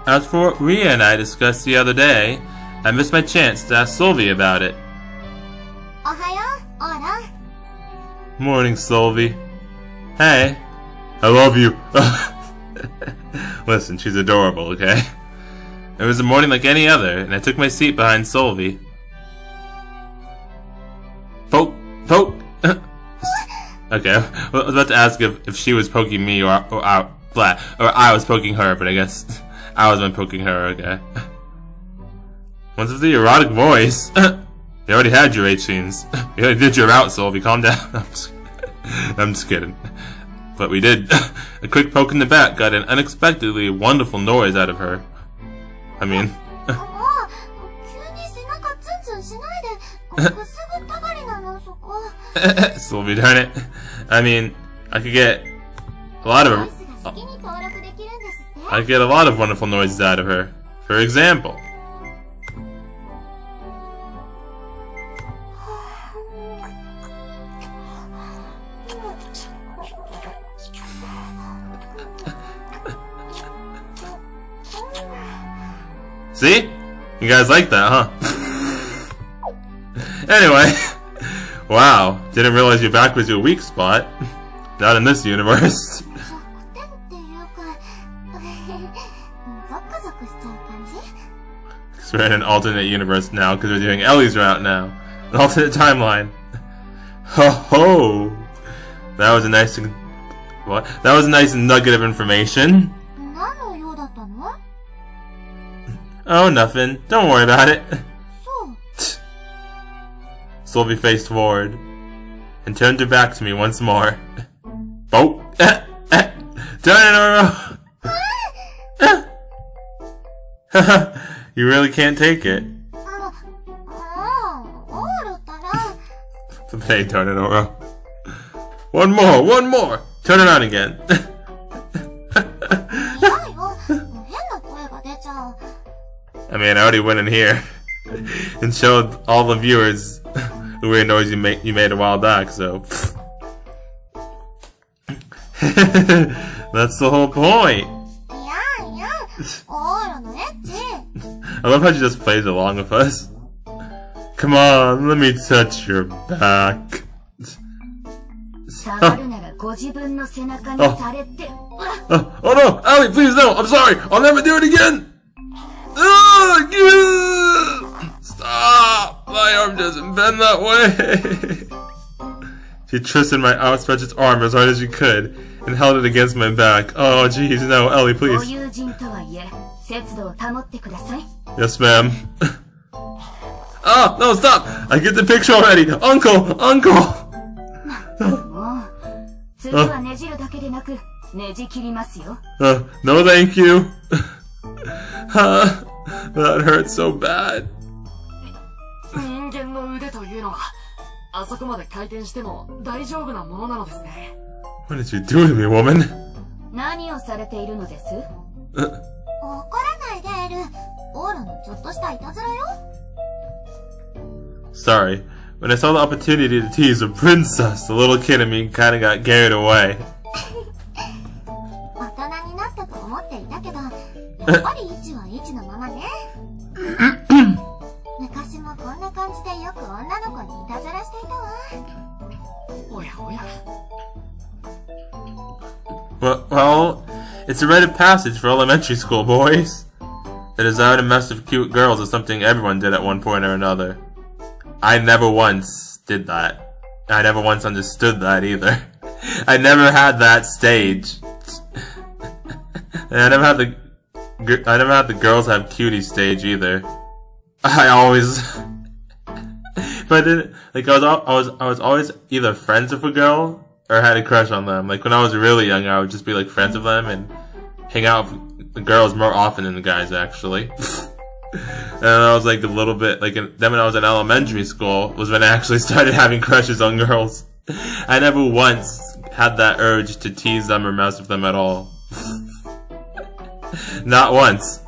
As for what Ria and I discussed the other day, I missed my chance to ask Solvi about it. Morning, Solvi. Hey. I love you. Listen, she's adorable, okay? It was a morning like any other, and I took my seat behind Solvi. Poke! Okay, I was about to ask if she was poking me or I was poking her, but I guess I was one poking her, okay. What's with the erotic voice? You already had your 8 scenes. You already did your route, Solvi, calm down. I'm just kidding. But we did. A quick poke in the back got an unexpectedly wonderful noise out of her. I mean... Solvi, darn it. I mean, I could get a lot of wonderful noises out of her. For example... See? You guys like that, huh? Anyway. Wow. Didn't realize your back was your weak spot. Not in this universe. We're in an alternate universe now because we're doing Ellie's route now. An alternate timeline. Ho ho! That was a nice... What? That was a nice nugget of information. Oh, nothing. Don't worry about it. Solvi faced forward and turned her back to me once more. Oh! Turn it around! You really can't take it. Hey, turn it around. One more! Turn it on again. I mean, I already went in here and showed all the viewers the weird noise you made a while back, so... That's the whole point! I love how she just plays along with us. Come on, let me touch your back. Oh no! Allie, please no! I'm sorry! I'll never do it again! Stop! My arm doesn't bend that way! She twisted my outstretched arm as hard as she could and held it against my back. Oh jeez, no, Ellie, please. Yes, ma'am. Oh, no, stop! I get the picture already! Uncle! No thank you. That hurts so bad. What did you do to me, woman? Sorry. When I saw the opportunity to tease a princess, the little kid in me kinda got carried away. Well, it's a rite of passage for elementary school boys. The desire to mess with cute girls is something everyone did at one point or another. I never once did that. I never once understood that either. I never had that stage. And I never had the girls have cutie stage either. I always, if I didn't, like I was always either friends with a girl or had a crush on them. Like when I was really young, I would just be like friends with them and hang out with the girls more often than the guys actually. And I was like a little bit like then when I was in elementary school was when I actually started having crushes on girls. I never once had that urge to tease them or mess with them at all. Not once.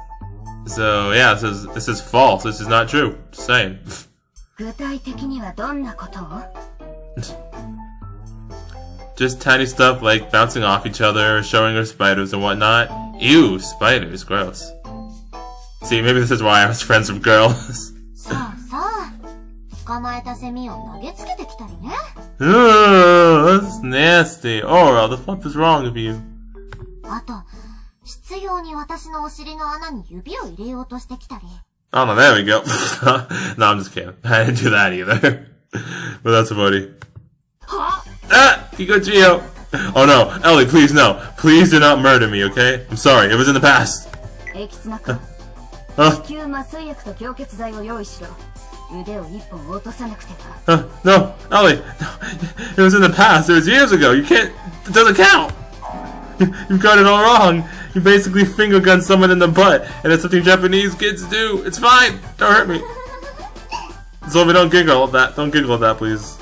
So yeah, this is false. This is not true. Just saying. Just tiny stuff like bouncing off each other, showing her spiders and whatnot. Ew, spiders, gross. See, maybe this is why I was friends with girls. さあさあ、捕まえたセミを投げつけてきたりね。Oh, that's nasty. Aura, the fuck is wrong with you? あと、執拗に私のお尻の穴に指を入れようとしてきたり。Oh no, there we go. No, I'm just kidding. I didn't do that either. But that's funny. Ah! Kinkoi! Oh no, Ellie, please no. Please do not murder me, okay? I'm sorry, it was in the past. エキスナ君、子宮麻酔薬と凝結剤を用意しろ。腕を一本落とさなくては。No, Ellie, no, it was in the past. It was years ago. You can't. It doesn't count. You've got it all wrong. You basically finger gun someone in the butt, and it's something Japanese kids do. It's fine. Don't hurt me. Sylvie, don't giggle at that. Don't giggle at that, please.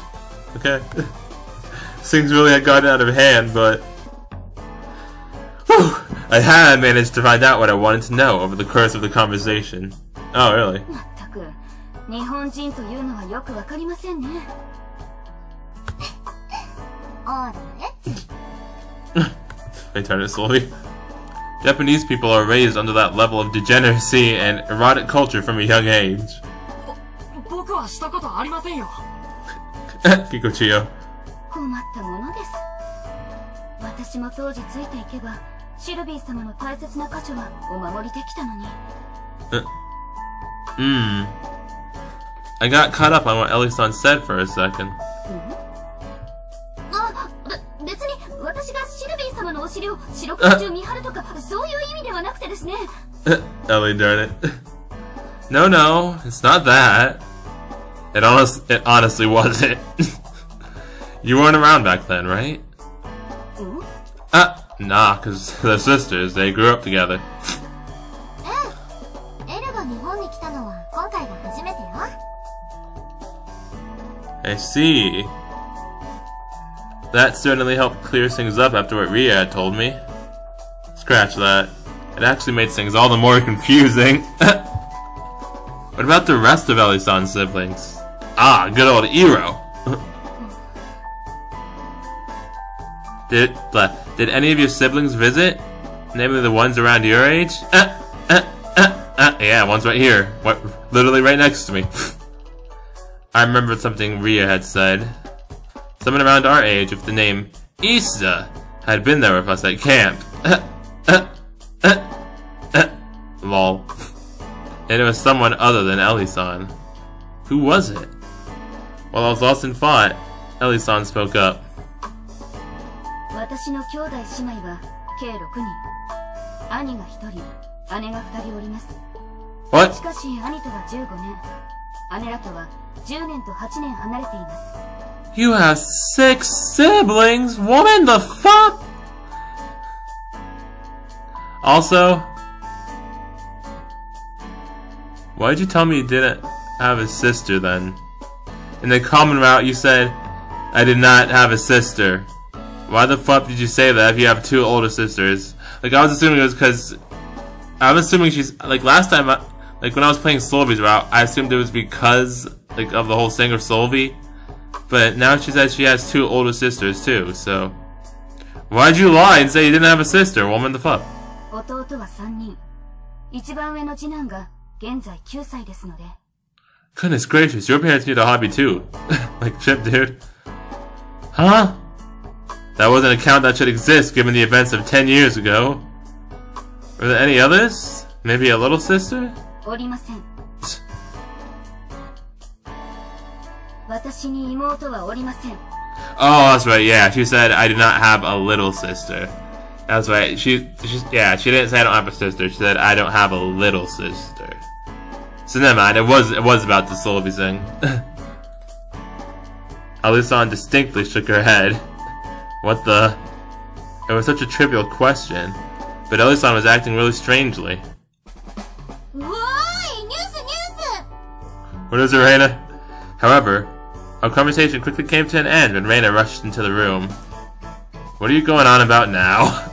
Okay. Things really had gotten out of hand, but whew, I had managed to find out what I wanted to know over the course of the conversation. Oh, really? 全く日本人というのはよくわかりませんね。あらえThey turn it slowly. Japanese people are raised under that level of degeneracy and erotic culture from a young age. 僕はしたことありませんよ。Kinkoi. 困ったものです。私も当時ついていけば、シルビー様の大切な箇所はお守りできたのに。I got caught up on what Ellie-san said for a second. 別に私がシルビー様のお尻を四六時中見張るとかそういう意味ではなくてですね。Ellie, darn it. No, it's not that. It honestly wasn't. You weren't around back then, right? Nah, cause they're sisters. They grew up together. エルが日本に来たのは今回が初めてよ。I see. That certainly helped clear things up after what Ria had told me. Scratch that. It actually made things all the more confusing. What about the rest of Ellie-san's siblings? Ah, good old Iro. Did any of your siblings visit? Namely the ones around your age? Yeah, one's right here. Literally right next to me. I remembered something Ria had said. Someone around our age with the name Issa had been there with us at camp. Lol. And it was someone other than Ellie-san. Who was it? While I was lost in thought, Ellie-san spoke up. 私の兄弟姉妹は計6人。兄が1人、姉が2人おります。What? しかし兄とは15年、姉らとは10年と8年離れています。You have 6 siblings? Woman, the fuck? Also, why did you tell me you didn't have a sister then? In the common route you said, I did not have a sister. Why the fuck did you say that if you have 2 older sisters? Like, I was assuming it was because... I'm assuming she's... Like, last time, like, when I was playing Solvi's route, I assumed it was because, like, of the whole thing of Solvi. But now she says she has 2 older sisters, too, so... Why'd you lie and say you didn't have a sister, woman? The fuck? 弟は3人。一番上の次男が現在9歳ですので。Goodness gracious, your parents need a hobby, too. Like, shit, dude. Huh? That wasn't a count that should exist given the events of 10 years ago. Were there any others? Maybe a little sister? おりません。私に妹はおりません。Oh, that's right, yeah. She said I did not have a little sister. That's right. She didn't say I don't have a sister. She said I don't have a little sister. So never mind, it was about the Solvi thing. Alysan distinctly shook her head. What the? It was such a trivial question, but Alysan was acting really strangely. What is it, Reina? However, our conversation quickly came to an end when Reina rushed into the room. What are you going on about now?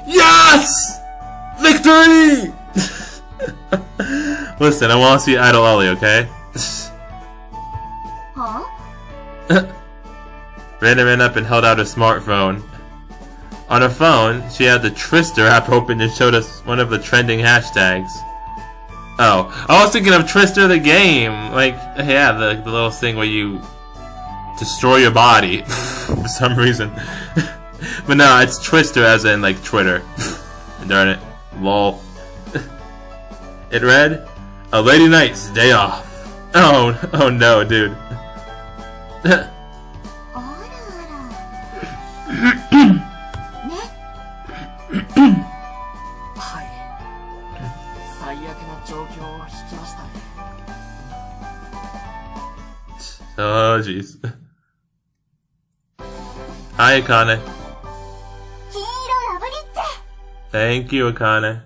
Yes! Victory! Listen, I want to see Idol Ellie, okay? Huh? Reina ran up and held out her smartphone. On her phone, she had the Twister app open and showed us one of the trending hashtags. Oh, I was thinking of Twister the game. Like, yeah, the little thing where you destroy your body for some reason. But no, it's Twister as in like Twitter. Darn it. Lol. It read, "A lady night's day off." Oh no, dude. Oh jeez. Hi, Akane. Thank you, Akane.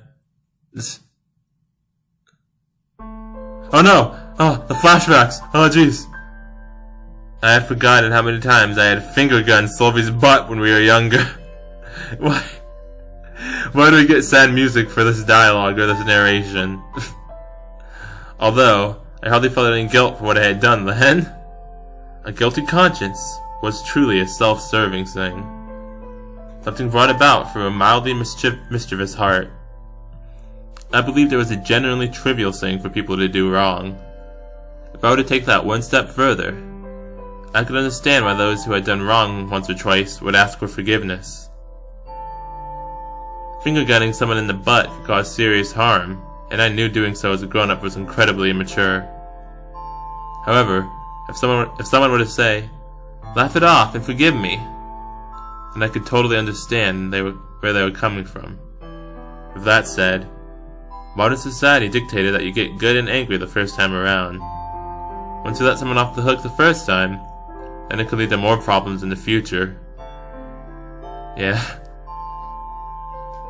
Oh no! Oh, the flashbacks! Oh jeez. I had forgotten how many times I had finger gunned Sylvie's butt when we were younger. Why do we get sad music for this dialogue or this narration? Although, I hardly felt any guilt for what I had done then. A guilty conscience was truly a self-serving thing. Something brought about from a mildly mischievous heart. I believed it was a genuinely trivial thing for people to do wrong. If I were to take that one step further, I could understand why those who had done wrong once or twice would ask for forgiveness. Finger gunning someone in the butt could cause serious harm, and I knew doing so as a grown-up was incredibly immature. However, if someone were to say, "Laugh it off and forgive me," then I could totally understand where they were coming from. With that said, modern society dictated that you get good and angry the first time around. Once you let someone off the hook the first time, then it could lead to more problems in the future. Yeah.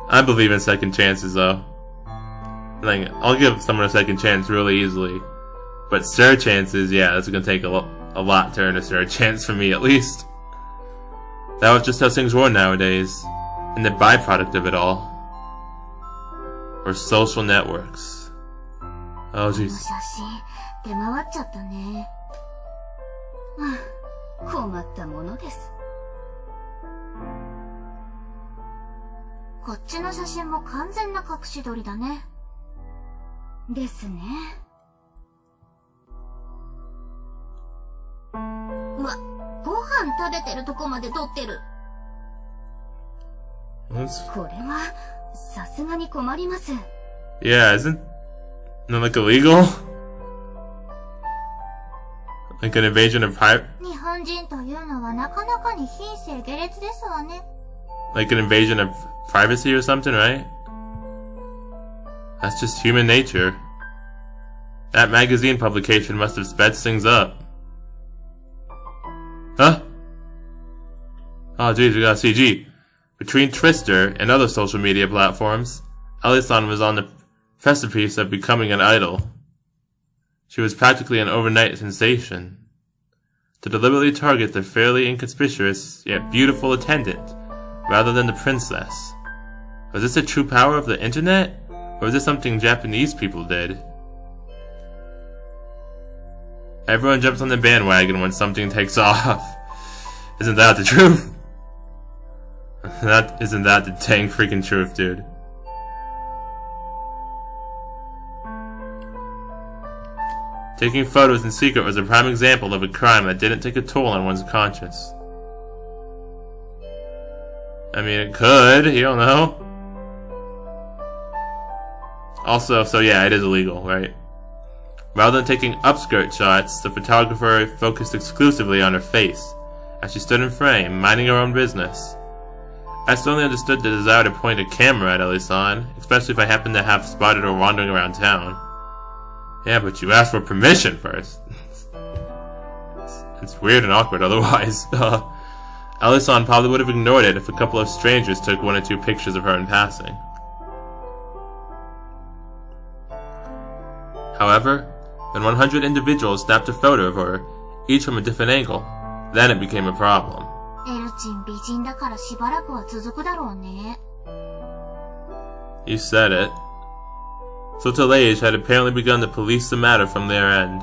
I believe in second chances though. Like, I'll give someone a second chance really easily. But third chances, yeah, that's gonna take a lot to earn a third chance for me at least. That was just how things were nowadays. And the byproduct of it all were social networks. Oh jeez. 出回っちゃったね。困ったものです。こっちの写真も完全な隠し撮りだね。ですね。うわ、ご飯食べてるとこまで撮ってる。これはさすがに困ります。Yeah, isn't that like illegal? Like an invasion of privacy? 日本人というのはなかなかに品性下劣ですわね。Like an invasion of privacy or something, right? That's just human nature. That magazine publication must have sped things up. Huh? Oh geez, we got CG. Between Twister and other social media platforms, Ellie-san was on the precipice of becoming an idol. She was practically an overnight sensation. To deliberately target the fairly inconspicuous yet beautiful attendant, rather than the princess. Was this a true power of the internet? Or was this something Japanese people did? Everyone jumps on the bandwagon when something takes off. Isn't that the truth? Isn't that the dang freaking truth, dude? Taking photos in secret was a prime example of a crime that didn't take a toll on one's conscience. I mean, it could, you don't know. Also, so yeah, it is illegal, right? Rather than taking upskirt shots, the photographer focused exclusively on her face, as she stood in frame, minding her own business. I certainly understood the desire to point a camera at Ellie-san, especially if I happened to have spotted her wandering around town. Yeah, but you asked for permission first. It's weird and awkward otherwise. Ellie-san probably would have ignored it if a couple of strangers took one or two pictures of her in passing. However, when 100 individuals snapped a photo of her, each from a different angle, then it became a problem. エルチン美人だからしばらくは続くだろうね。You said it. So Telage had apparently begun to police the matter from their end.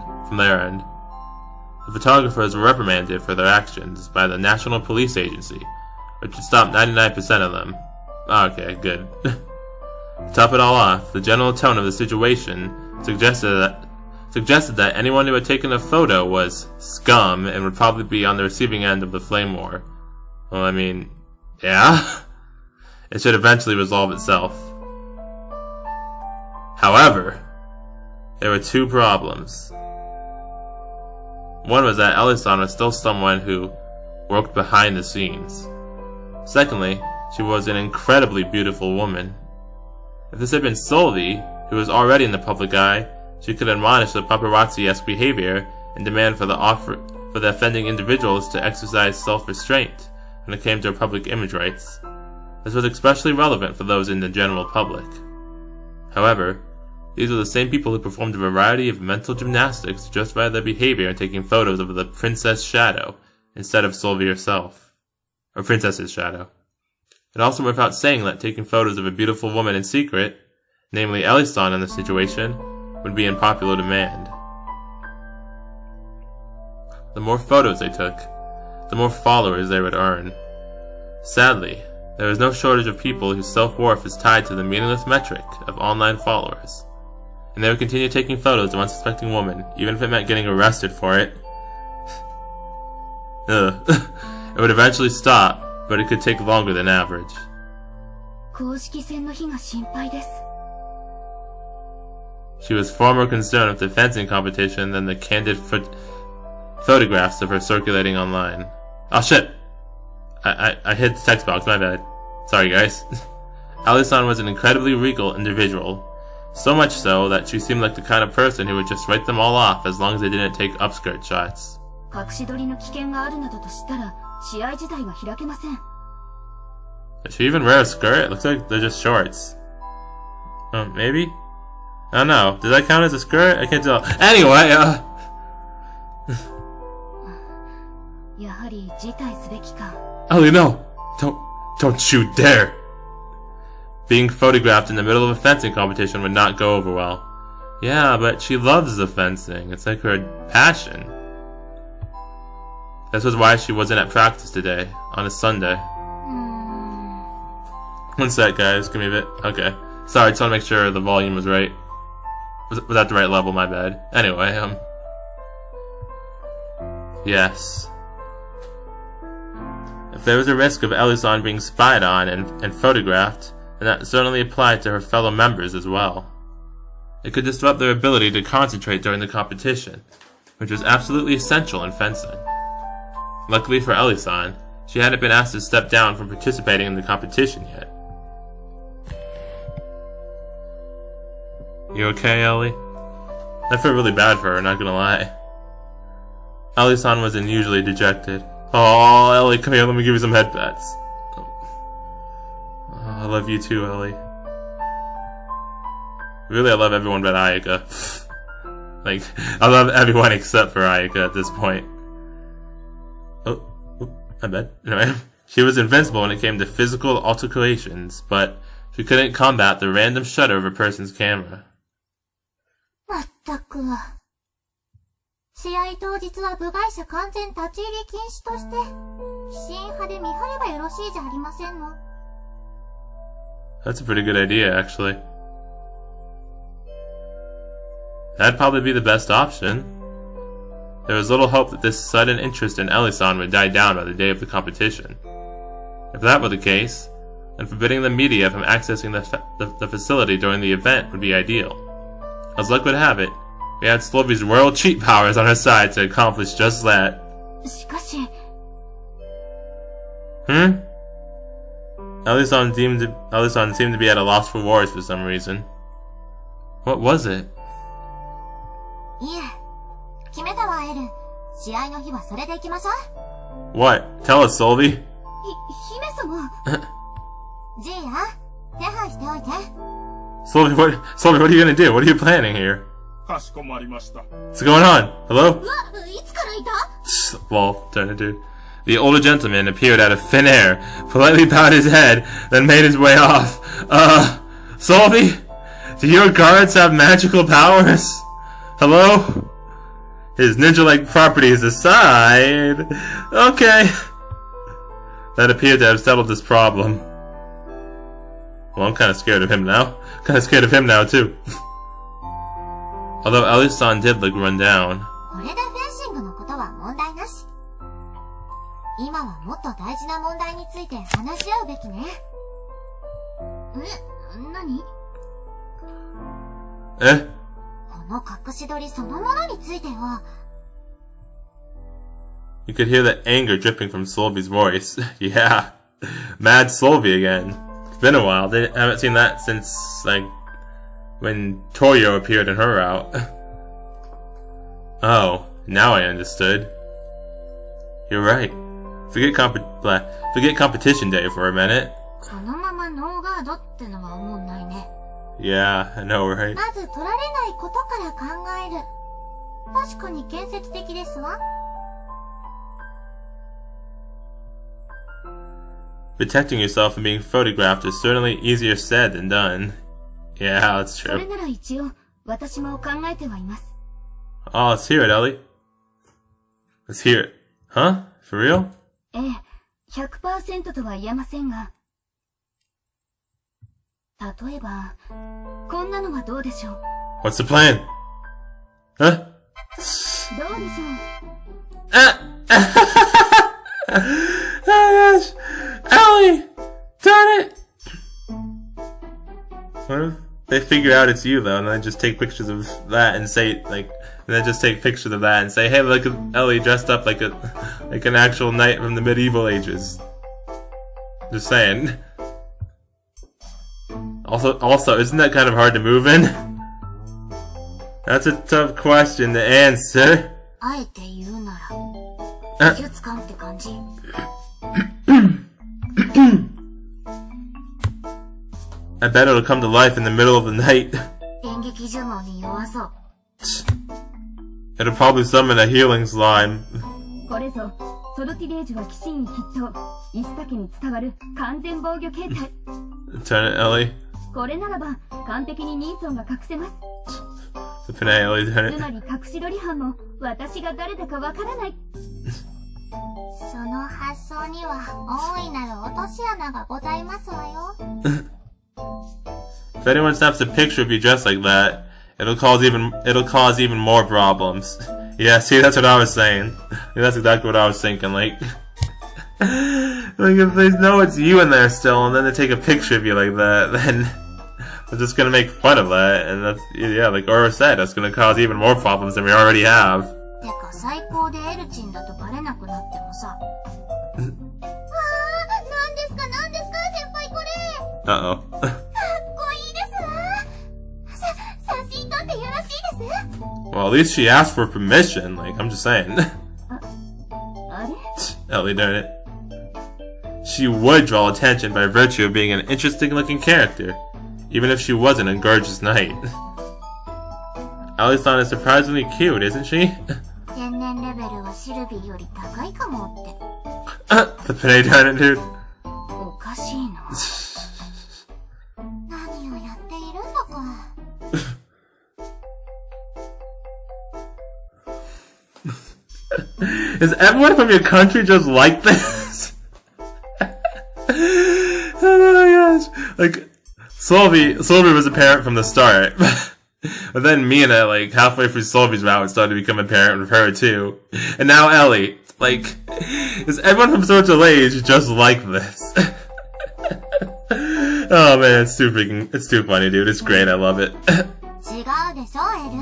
The photographers were reprimanded for their actions by the National Police Agency, which would stop 99% of them. Okay, good. To top it all off, the general tone of the situation suggested that anyone who had taken a photo was scum and would probably be on the receiving end of the flame war. Well, I mean, yeah. It should eventually resolve itself. However, there were two problems. One was that Ellie-san was still someone who worked behind the scenes. Secondly, she was an incredibly beautiful woman. If this had been Solvi, who was already in the public eye, she could admonish the paparazzi-esque behavior and demand for the offending individuals to exercise self-restraint when it came to public image rights. This was especially relevant for those in the general public. However, these were the same people who performed a variety of mental gymnastics to justify their behavior in taking photos of the princess shadow instead of Solvi herself. Or princess's shadow. It also went without saying that taking photos of a beautiful woman in secret, namely Ellie-san in this situation, would be in popular demand. The more photos they took, the more followers they would earn. Sadly, there is no shortage of people whose self-worth is tied to the meaningless metric of online followers, and they would continue taking photos of unsuspecting women, even if it meant getting arrested for it. It would eventually stop, but it could take longer than average. 公式戦の日が心配です。 She was far more concerned with the fencing competition than the candid photographs of her circulating online. Oh shit! I hit the text box, my bad. Sorry guys. Ellie-san was an incredibly regal individual. So much so that she seemed like the kind of person who would just write them all off as long as they didn't take upskirt shots. 隠し撮りの危険があるなどとしたら、試合自体は開けません。 Does she even wear a skirt? It looks like they're just shorts. Maybe? I don't know. Does that count as a skirt? I can't tell. Anyway, やはり辞退すべきか。 Ellie, no! Don't you dare! Being photographed in the middle of a fencing competition would not go over well. Yeah, but she loves the fencing. It's like her passion. This was why she wasn't at practice today, on a Sunday. One sec, guys. Give me a bit. Okay. Sorry, just want to make sure the volume was right. Was at the right level, my bad. Anyway, yes. If there was a risk of Ellie-san being spied on and photographed, then that certainly applied to her fellow members as well. It could disrupt their ability to concentrate during the competition, which was absolutely essential in fencing. Luckily for Ellie-san, she hadn't been asked to step down from participating in the competition yet. You okay, Ellie? I feel really bad for her, not gonna lie. Ellie-san was unusually dejected. Oh, Ellie, come here, let me give you some head pats. Oh, I love you too, Ellie. Really, I love everyone but Ayaka. Like, I love everyone except for Ayaka at this point. Oh, my bad. Anyway, she was invincible when it came to physical altercations, but she couldn't combat the random shutter of a person's camera. まったく。試合当日は部外者完全立ち入り禁止として、不審派で見張ればよろしいじゃありませんの。That's a pretty good idea, actually. That'd probably be the best option. There was little hope that this sudden interest in Ellie-san would die down by the day of the competition. If that were the case, then forbidding the media from accessing the facility during the event would be ideal. As luck would have it, we had Slovi's royal cheat powers on her side to accomplish just that. しかし。Ellie-san seemed to be at a loss for words for some reason. What was it? いえ、決めたわエルン。試合の日はそれで行きましょう。What? Tell us, Solvi. 姫様。ジーヤ、手配しておいて。Solvi, what are you gonna do? What are you planning here? かしこまりました。 What's going on? Hello? うわ、いつからいた？ Well, turn to dude. The older gentleman appeared out of thin air, politely bowed his head, then made his way off. Solvi? Do your guards have magical powers? Hello? His ninja-like properties aside... Okay. that appeared to have settled this problem. Well, I'm kind of scared of him now. Kind of scared of him now, too. Although Ellie-san did look run down. これでフェンシングのことは問題なし。今はもっと大事な問題について話し合うべきね。何？え？この隠し撮りそのものについては。You could hear the anger dripping from Solvy's voice. Yeah. Mad Solvy again. It's been a while. They haven't seen that since, like, when Toyo appeared in her route. Oh, now I understood. You're right. Forget competition day for a minute. このままノーガードってのは思んないね。Yeah, I know, right? まず取られないことから考える。確かに建設的ですわ。Protecting yourself from being photographed is certainly easier said than done. Yeah, that's それ true. なら一応、私も考えてはいます。Oh, let's hear it, Ellie. Let's hear it. Huh? For real? ええ、100% とは言えませんが。例えば、こんなのはどうでしょう。What's the plan? Huh? どうでしょう。Oh gosh! Ellie! Darn it! What if they figure out it's you though, and then just take pictures of that and say, like, and then just take pictures of that and say, hey, look at Ellie dressed up like an actual knight from the medieval ages. Just saying. Also, isn't that kind of hard to move in? That's a tough question to answer. あえて言うなら、美術館って感じ。I bet it'll come to life in the middle of the night. 演劇呪文に弱そう。It'll probably summon a healing slime. これぞ、ソルティレージは騎士に筆頭、イスタ家に伝わる完全防御形態。Turn it, Ellie. これならば、完璧にニーソンが隠せます。The Panay, Ellie, turn つま it. り隠し撮り犯も、私が誰だかわからない。その発想には、大いなる落とし穴がございますわよ。If anyone snaps a picture of you dressed like that, it'll cause even more problems. Yeah, see, that's what I was saying. Yeah, that's exactly what I was thinking. Like if they know it's you in there still, and then they take a picture of you like that, then they're just gonna make fun of that, and that's, yeah, like Aura said, that's gonna cause even more problems than we already have. てか最高でエルチンだとバレなくなってもさ。何ですか先輩これ。Uh-oh. かっこいいですわ。写真撮ってよろしいです？ Well, at least she asked for permission, like, I'm just saying. あれ Ellie, darn it. She would draw attention by virtue of being an interesting-looking character, even if she wasn't a gorgeous knight. Ellie-san is surprisingly cute, isn't she? 天然レベルはシルビーより高いかもって。The Panay, darn it, dude. おかしいな。何をやっているんだか。Is everyone from your country just like this? Oh my gosh. Like, Solvy was apparent from the start. But then Mina, like, halfway through Solvy's route, started to become apparent with her too. And now Ellie. Like, is everyone from Social Age just like this? Oh man, it's too funny, dude. It's great, I love it. 違うでしょ、エル。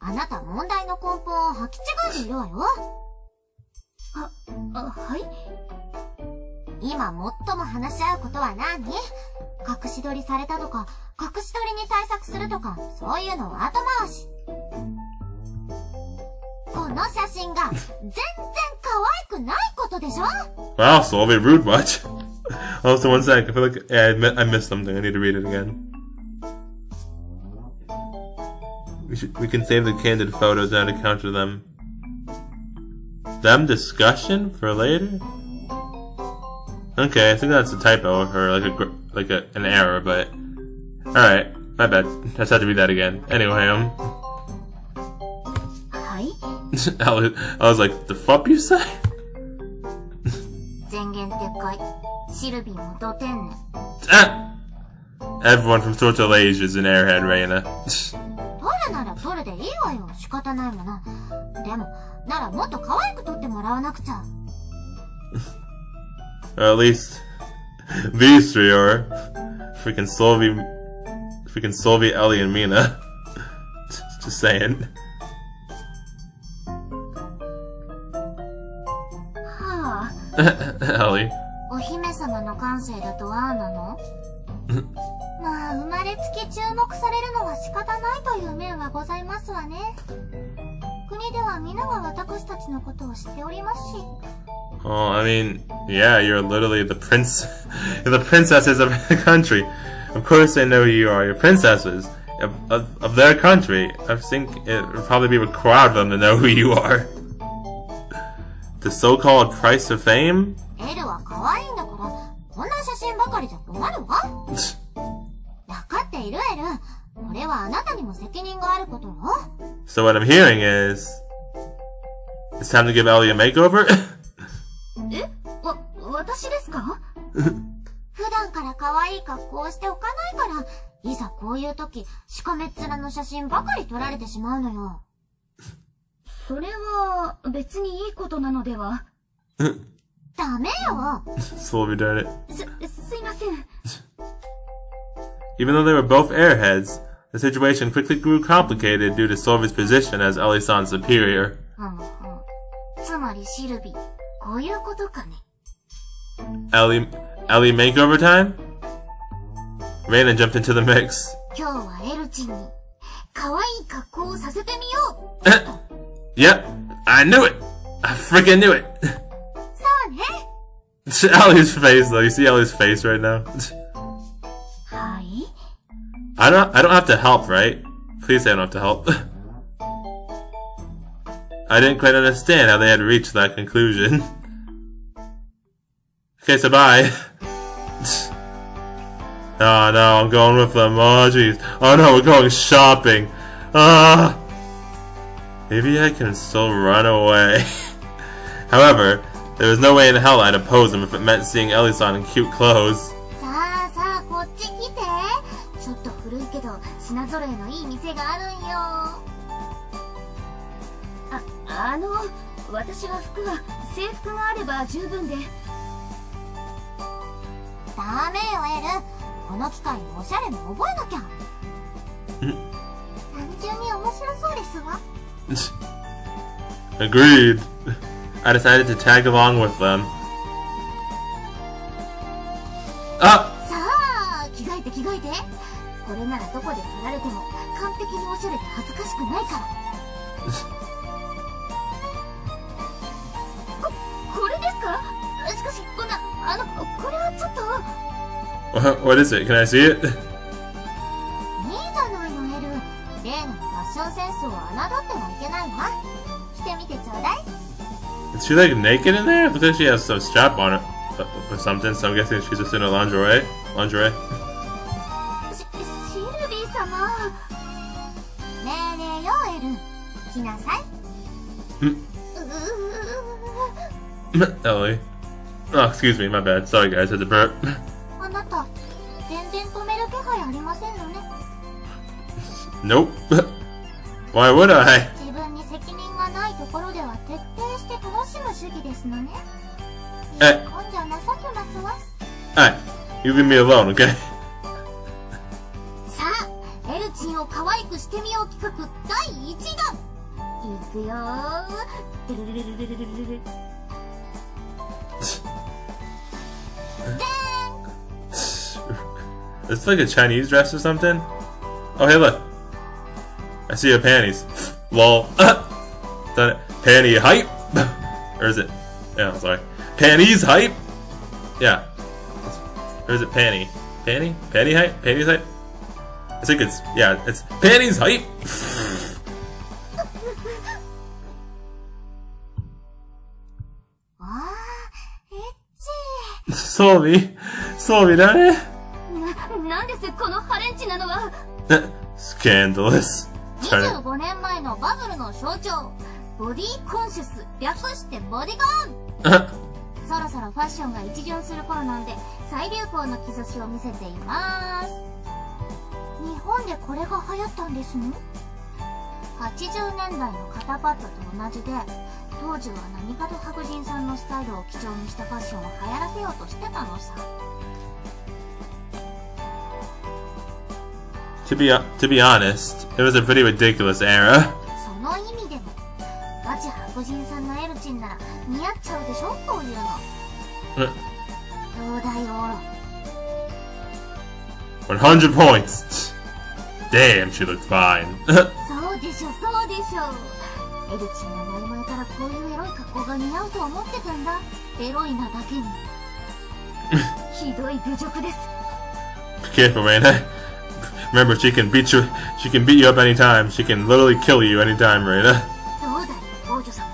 あなた問題の根本を履き違えているわよ。はい？今最も話し合うことは何？隠し撮りされたとか、隠し撮りに対策するとか、そういうのは後回し。この写真が全然可愛くないことでしょ？ Wow, Solvy, rude much. Also, one sec. I feel like I missed something. I need to read it again. We can save the candid photos now to counter them. Them discussion for later? Okay, I think that's a typo or an error, but alright, my bad. I just had to read that again. Anyway, I was like, the fuck you say? 前言撤回。シルビーもド天然。Everyone from Total Asia is an airhead, Reina. 撮るなら撮るでいいわよ。仕方ないもの。でも、ならもっと可愛く撮ってもらわなくちゃ。Or at least, these three are. Freaking Solvi, Ellie, and Mina. Just saying. はあ。Ellie. お姫様の感性だとああなの？まあ、生まれつき注目されるのは仕方ないという面はございますわね。国では皆が私たちのことを知っておりますし。Oh, I mean, yeah, you're literally the prince, you're the princesses of the country. Of course they know who you are. You're princesses of their country. I think it would probably be required of them to know who you are. The so-called price of fame? エルは可愛いんだから、こんな写真ばかりじゃ困るわ。わかっているエル。これはあなたにも責任があることよ。So what I'm hearing is, it's time to give Ellie a makeover? 私ですか？普段から可愛い格好をしておかないから、いざこういう時、しかめっ面の写真ばかり撮られてしまうのよ。それは、別にいいことなのでは？ダメよ。Slowly did it. すいません。Even though they were both airheads, the situation quickly grew complicated due to Solvi's position as Ellie-san's superior. つまりシルビー、こういうことかね。Ellie makeover time? Reina jumped into the mix. 今日はエルチンに、可愛い格好をさせてみよう。Yep, I knew it! I freaking knew it! そうね。Ellie's face though, you see Ellie's face right now? はい。I don't have to help, right? Please say I don't have to help. I didn't quite understand how they had reached that conclusion. Okay, so bye. Oh no, I'm going with them. Oh jeez. Oh no, we're going shopping. Maybe I can still run away. However, there was no way in hell I'd oppose him if it meant seeing Ellie-san in cute clothes. さあさあ、こっち来て。ちょっと古いけど、品揃えのいい店があるんよ。私は制服があれば十分で。ダメよエル。この機会におしゃれも覚えなきゃ。単純に面白そうですわ。Agreed. I decided to tag along with them. さあ、着替えて。これならどこで撮られても完璧におしゃれで恥ずかしくないから。これですか？しかし、これはちょっと。What is it? Can I see it? いいじゃないのエル。例のファッションセンスを侮ってはいけないわ。着てみてちょうだい。Is she like naked in there? It looks like she has some strap on it or something, so I'm guessing she's just in a lingerie. シルビー様。ねえよエル。着なさい。Ellie. Oh, excuse me, my bad. Sorry guys, I had to burp. あなた、全然止める気配ありませんのね。Nope. Why would I? 自分に責任がないところでは徹底して楽しむ主義ですのね。根性なさってますわ。Hey, you leave me alone, okay? さあ、エルチンを可愛くしてみよう企画第1弾。いくよー。It's like a Chinese dress or something. Oh, hey, look. I see your panties. Lol. Done it. Panty hype? Or is it? Yeah, I'm sorry. Panties hype? Yeah. Or is it panty? Panty? Panty hype? Panties hype? I think it's, yeah, it's panties hype! Solvi, だね。なんですこのハレンチなのは。Scandalous. 25年前のバブルの象徴、ボディコンシュス、略してボディコン。そろそろファッションが一巡する頃なんで再流行の兆しを見せています。日本でこれが流行ったんですの？80年代の肩パッドと同じで、当時は何かと白人さんのスタイルを基調にしたファッションを流行らせようとしてたのさ。To be honest, it was a pretty ridiculous era. その意味でも、ガチ白人さんのエルチンなら似合っちゃうでしょ、こういうの。東大オロ。100 points. Damn, she looked fine. そうでしょ、そうでしょ。エルチンは前々からこういうエロい格好が似合うと思ってたんだ。エロいなだけに。ひどい侮辱です。Be careful, Reina. Remember, she can beat you up anytime. She can literally kill you anytime, Reina. どうだい、王女様。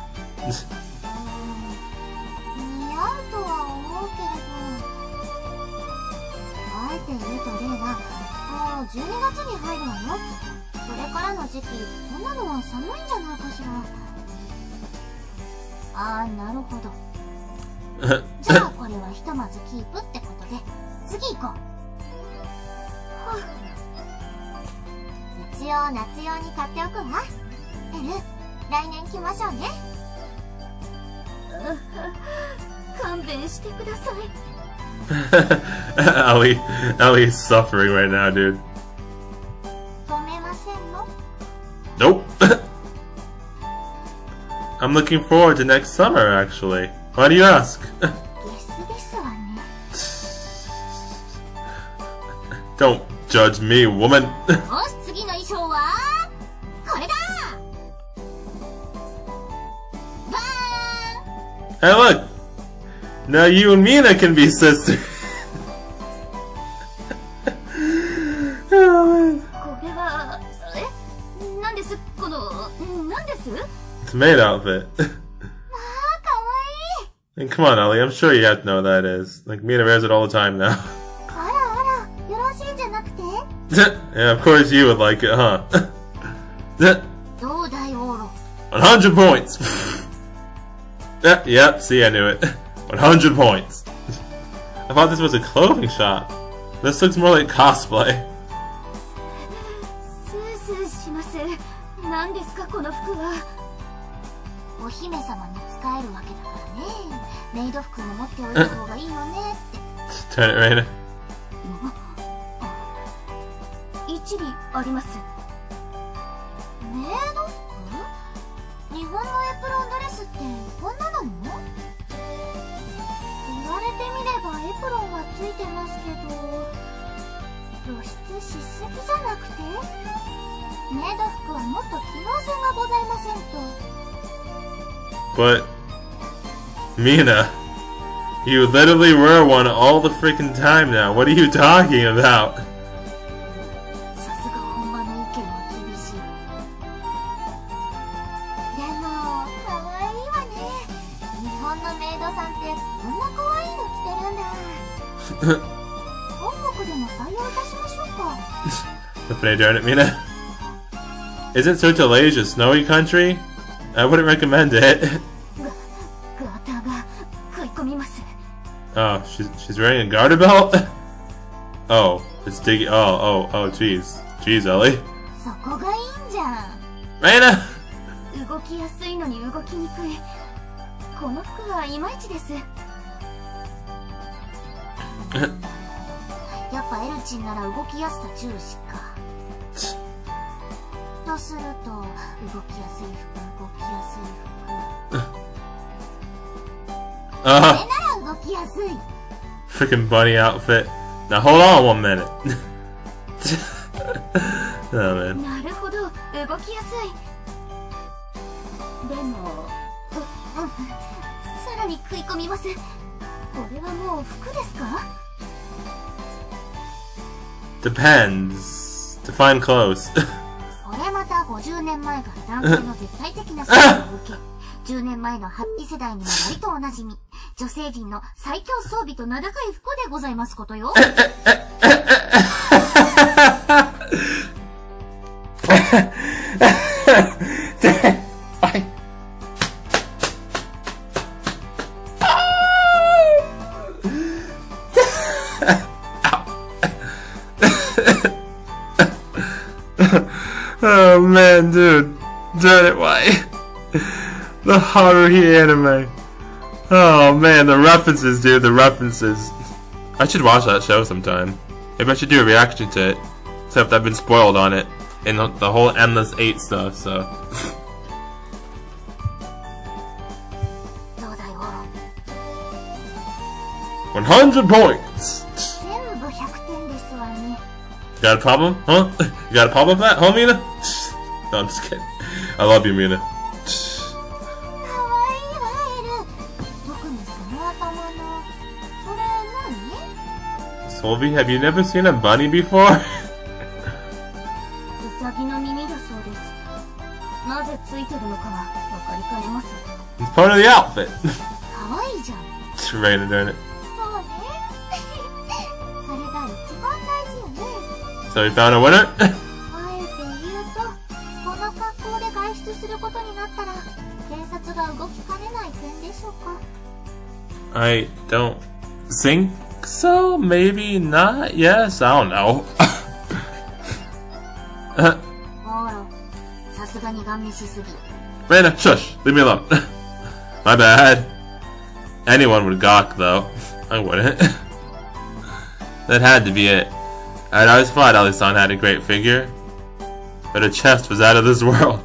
似合うとは思うけれど、あえて言うとレイナ、もう12月に入るわよ。これからの時期、こんなのは寒いんじゃないかしら。あー、なるほど。じゃあこれはひとまずキープってことで、次行こう。一応夏用に買っておくわ。エル、来年来ましょうね。勘弁してください。Ellie's suffering right now, dude. 止めませんの？ Nope. I'm looking forward to next summer, actually. Why do you ask? ゲスですわね。Don't judge me, woman. よし、次の衣装はこれだ。バーン。 Hey, look. Now you and Mina can be sisters. これは何です？この何です？ It's a maid outfit. まあ、かわいい。 And come on, Ellie. I'm sure you have to know what that is. Like, Mina wears it all the time now. あらあら、よろしいんじゃなくて？ Yeah, of course you would like it, huh? どうだい、オーロ。 100 points. Yep, see, I knew it. 100 points. I thought this was a clothing shop. This looks more like cosplay. スースーします。何ですか、この服は。お姫様に使えるわけだからね。メイド服も持っておいた方がいいよねって。Turn it, Raina. 一理あります。メイド服？日本のエプロンドレスってこんなの？言われてみればエプロンはついてますけど、露出しすぎじゃなくて？メイド服はもっと機能性がございませんと。But, Mina, you literally wear one all the freaking time now. What are you talking about? さすが本場の意見は厳しい。でも、かわいいわね。日本のメイドさんってこんなかわいいの着てるんだ。本国でも採用いたしましょうか。Flippin' darn it, Mina. Isn't Sotoleil a snowy country? I wouldn't recommend it. ガタが食い込みます。 Oh, she's wearing a garter belt? Oh, it's digging. Oh, jeez. Jeez, Ellie. そこがいいんじゃん。 Raina! 動きやすいのに動きにくい。この服はいまいちです。やっぱエルチンなら動きやすさ重視か。とすると、動きやすい服、動きやすい服。これなら動きやすい。 Freaking bunny outfit. Now hold on one minute. Oh man. なるほど、動きやすい。でも、さらに食い込みます。これはもう服ですか？ Depends. Define clothes. これまた50年前から男性の絶対的な支持を受け、10年前のハッピー世代には割とおなじみ、女性陣の最強装備と名高い服でございますことよ。Oh man, dude. Darn it, why? The Haruhi anime. Oh man, the references, dude, the references. I should watch that show sometime. Maybe I should do a reaction to it. Except I've been spoiled on it. And the whole Endless 8 stuff, so. 100 points! Got a problem? Huh? You got a problem with that, huh, Mina? No, I'm just kidding. I love you, Mina. Solvi, have you never seen a bunny before? It's part of the outfit. Raina doing it. So we found a winner? I don't think so. Maybe not. Yes, I don't know. Raina, shush. Leave me alone. My bad. Anyone would gawk, though. I wouldn't. That had to be it. I'd always thought Ellie-san had a great figure, but her chest was out of this world.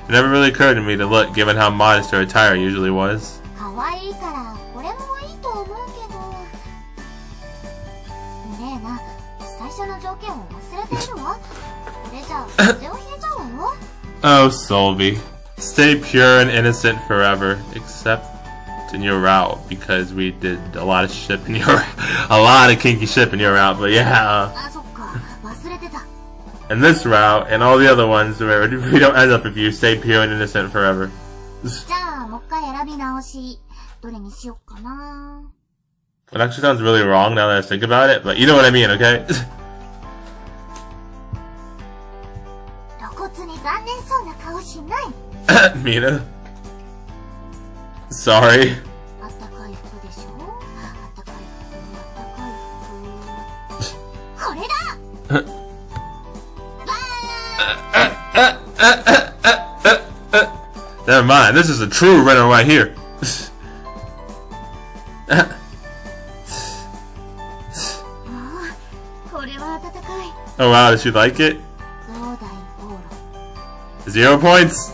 It never really occurred to me to look, given how modest her attire usually was. Oh, Solvi. Stay pure and innocent forever, except in your route, because we did a lot of ship in your a lot of kinky ship in your route, but yeah. And this route and all the other ones where we don't end up if you stay pure and innocent forever. It actually sounds really wrong now that I think about it, but you know what I mean, okay? Mina. Sorry. Never mind, this is a true rental right here. Oh wow, did you like it? 0 points.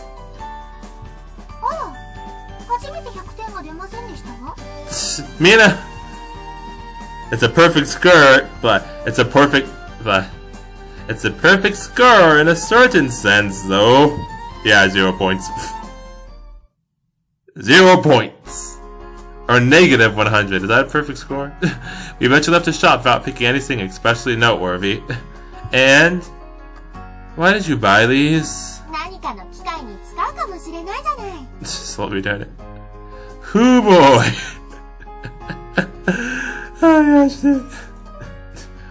Mina! It's a perfect skirt, but it's a perfect scar in a certain sense, though. Yeah, 0 points. 0 points. Or negative 100. Is that a perfect score? We eventually left the shop without picking anything especially noteworthy. And why did you buy these? Slowly doing it. Hoo boy! Oh gosh, dude.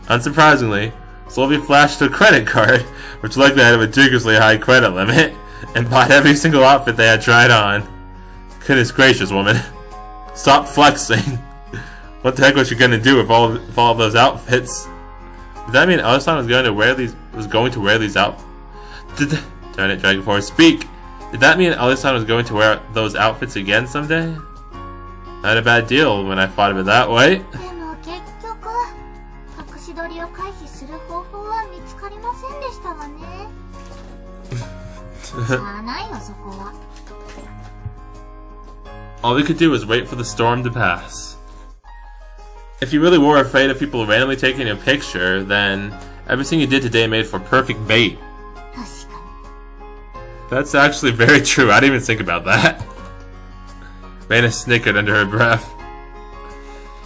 Unsurprisingly, Sylvie flashed her credit card, which likely had a ridiculously high credit limit, and bought every single outfit they had tried on. Goodness gracious, woman. Stop flexing. What the heck was she gonna do with all of those outfits? Did that mean Ellie-san was going to wear these outfits? Darn it, Dragon Force, speak! Did that mean Ellie-san was going to wear those outfits again someday? Not a bad deal when I thought of it that way. All we could do was wait for the storm to pass. If you really were afraid of people randomly taking a picture, then everything you did today made for perfect bait. That's actually very true. I didn't even think about that. Raina snickered under her breath.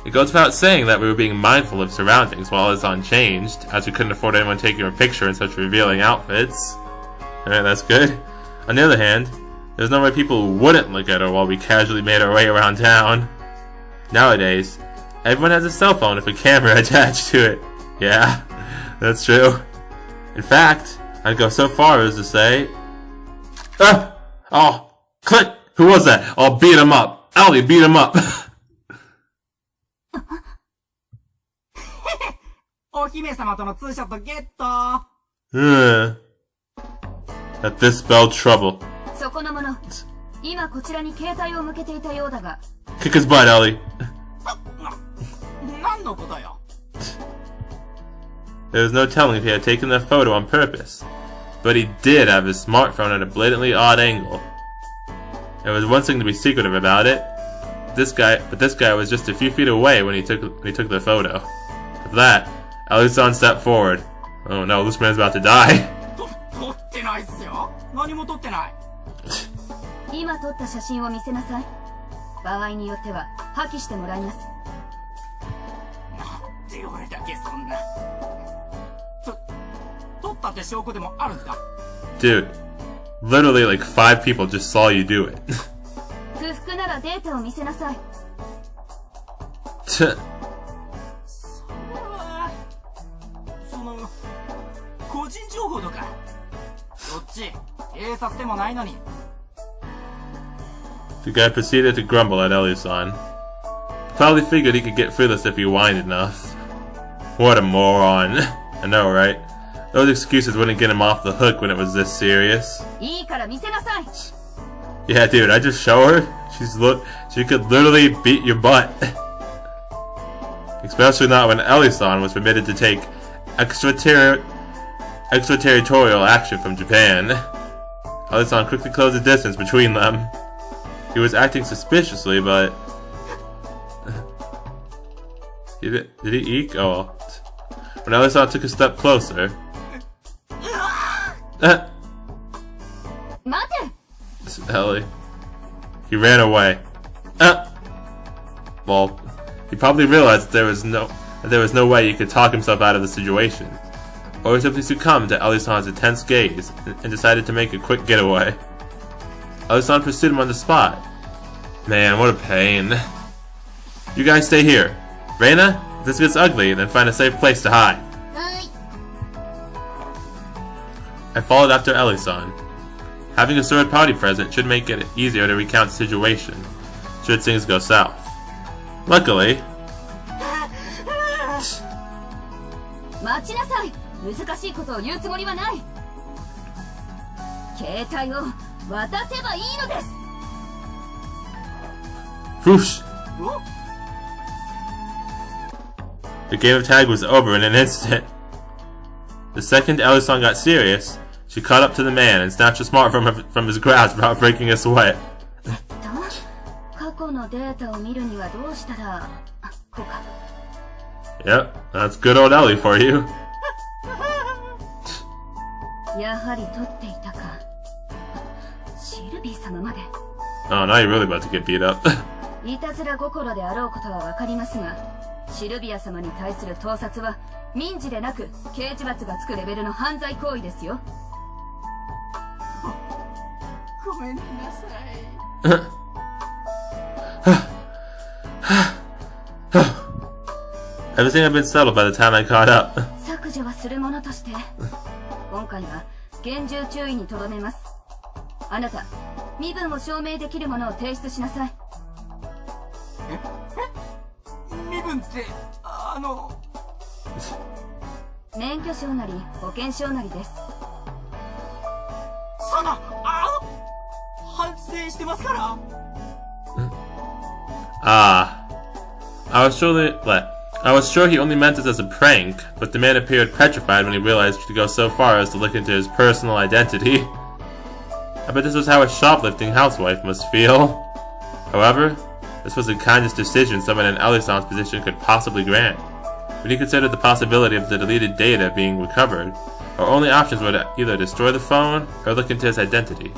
It goes without saying that we were being mindful of surroundings while it's unchanged, as we couldn't afford anyone taking a picture in such revealing outfits. Alright, that's good. On the other hand, there's no way people wouldn't look at her while we casually made our way around town. Nowadays, everyone has a cell phone with a camera attached to it. Yeah, that's true. In fact, I'd go so far as to say... Oh, click! Who was that? I'll beat him up. Ellie, beat him up. that this spelled trouble. そこの者、今こちらに携帯を向けていたようだが。Kick his butt, Ellie. 何のことよ。There was no telling if he had taken the photo on purpose, but he did have his smartphone at a blatantly odd angle. There was one thing to be secretive about it. This guy was just a few feet away when he took the photo. With that, Ellie-san stepped forward. Oh no, this man's about to die. 撮ってないっすよ。何も撮ってない。今撮った写真を見せなさい。場合によっては破棄してもらいます。なんで俺だけそんな。撮ったって証拠でもあるんですか？ Dude, literally like 5 people just saw you do it. 不服ならデータを見せなさい。それはその個人情報とか。そっち警察でもないのに。The guy proceeded to grumble at Ellie-san. Probably figured he could get through this if he whined enough. What a moron. I know, right? Those excuses wouldn't get him off the hook when it was this serious. いいから見せなさい。 Yeah, dude, I just show her. She could literally beat your butt. Especially not when Ellie-san was permitted to take extraterritorial action from Japan. Ellie-san quickly closed the distance between them. He was acting suspiciously, but... Did he eek? Oh. When Ellie-san took a step closer... 待て。 Ellie. He ran away. Well, he probably realized that there was no way he could talk himself out of the situation. Or he simply succumbed to Ellie-san's intense gaze and decided to make a quick getaway. Ellie-san pursued him on the spot. Man, what a pain. You guys stay here. Reina, if this gets ugly, then find a safe place to hide. I followed after Ellie-san. Having a third party present should make it easier to recount the situation, should things go south. Luckily... 待ちなさい。難しいことを言うつもりはない。携帯を渡せばいいのです。 Whoosh! The game of tag was over in an instant. The second Ellie-san got serious, she caught up to the man and snatched the smartphone from his grasp without breaking a sweat. 過去のデータを見るにはどうしたら、こうか。 Yep, that's good old Ellie for you. やはり撮っていたか。シルビー様まで。 Oh, now you're really about to get beat up. いたずら心であろうことはわかりますが、シルビア様に対する盗撮は民事でなく刑事罰がつくレベルの犯罪行為ですよ。ごめんなさい。Everything had been settled by the time I caught up. 削除はするものとして、今回は厳重注意にとどめます。あなた、身分を証明できるものを提出しなさい。身分って、免許証なり保険証なりです。反省してますから。I was sure he only meant this as a prank, but the man appeared petrified when he realized he could go so far as to look into his personal identity. I bet this was how a shoplifting housewife must feel. However, this was the kindest decision someone in Ellie-san's position could possibly grant. When he considered the possibility of the deleted data being recovered, our only options were to either destroy the phone or look into his identity.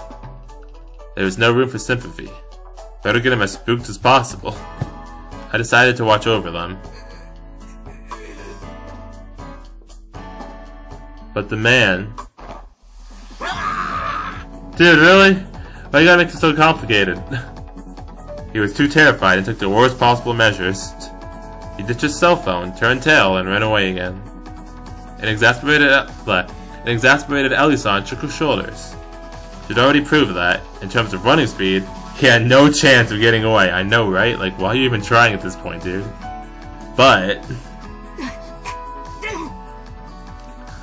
There was no room for sympathy. Better get him as spooked as possible. I decided to watch over them. But the man... Dude, really? Why you gotta make it so complicated? He was too terrified and took the worst possible measures. He ditched his cell phone, turned tail, and ran away again. An exasperated Ellie-san shook her shoulders. She'd already proved that, in terms of running speed, he had no chance of getting away. I know, right? Like, why are you even trying at this point, dude? But...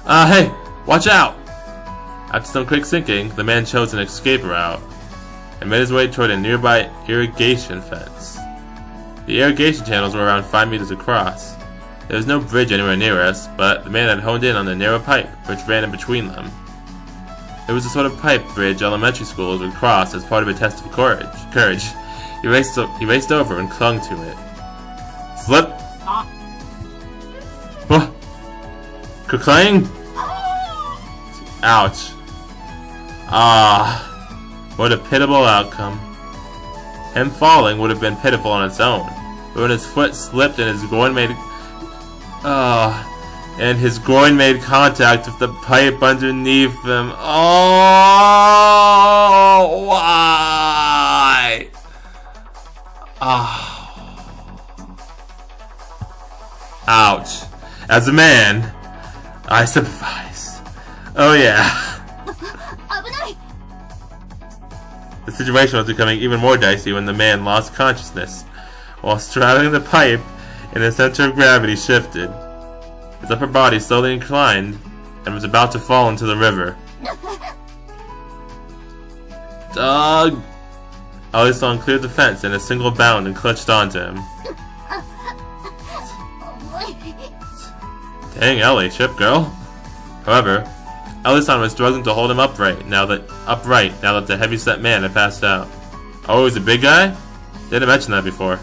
hey, watch out! After some quick thinking, the man chose an escape route and made his way toward a nearby irrigation fence. The irrigation channels were around 5 meters across. There was no bridge anywhere near us, but the man had honed in on the narrow pipe which ran in between them. It was the sort of pipe bridge elementary schools would cross as part of a test of courage. He raced over and clung to it. Slip! What? Clang! Ouch. What a pitiable outcome. Him falling would have been pitiful on its own, but when his foot slipped and his groin made contact with the pipe underneath him. Oh, why? Ouch. As a man, I sympathize. Oh yeah. The situation was becoming even more dicey when the man lost consciousness, while straddling the pipe and his center of gravity shifted. His upper body slowly inclined and was about to fall into the river. Dog! Alison cleared the fence in a single bound and clutched onto him. Dang, Ellie, ship girl. However, Alison was struggling to hold him upright now that the heavy-set man had passed out. Oh, he was a big guy? Didn't mention that before.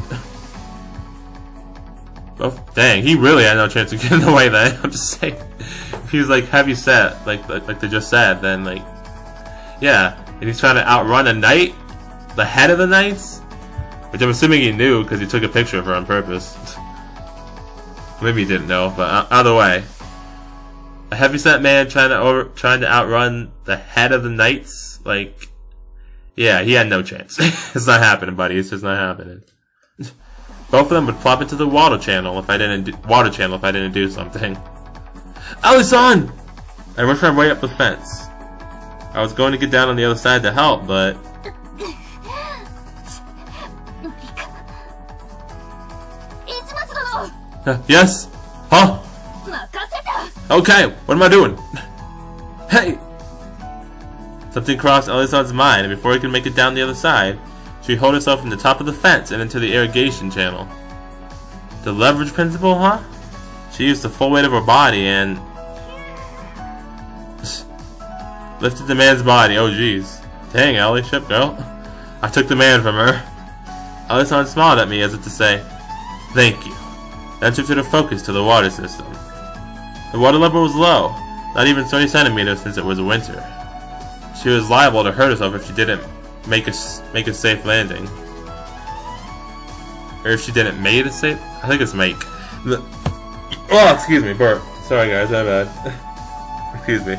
Oh, dang, he really had no chance of getting away then. I'm just saying. If he was like heavy-set, like they just said, then like, yeah. And he's trying to outrun a knight? The head of the knights? Which I'm assuming he knew because he took a picture of her on purpose. Maybe he didn't know, but either way. A heavyset man trying to outrun the head of the knights? Like, yeah, he had no chance. It's not happening, buddy. It's just not happening. Both of them would plop into the water channel if I didn't do something. Alison! I rushed my way up the fence. I was going to get down on the other side to help, but... Yes? Huh? Okay, what am I doing? Hey! Something crossed Alison's mind, and before he could make it down the other side, she held herself from the top of the fence and into the irrigation channel. The leverage principle, huh? She used the full weight of her body and... lifted the man's body. Oh jeez. Dang, Ellie, ship girl. I took the man from her. Alison smiled at me as if to say, thank you. Then shifted her focus to the water system. The water level was low, not even 30 centimeters since it was winter. She was liable to hurt herself if she didn't make a safe landing. Or if she didn't make a safe... I think it's make. Oh, excuse me, burp. Sorry guys, my bad. Excuse me.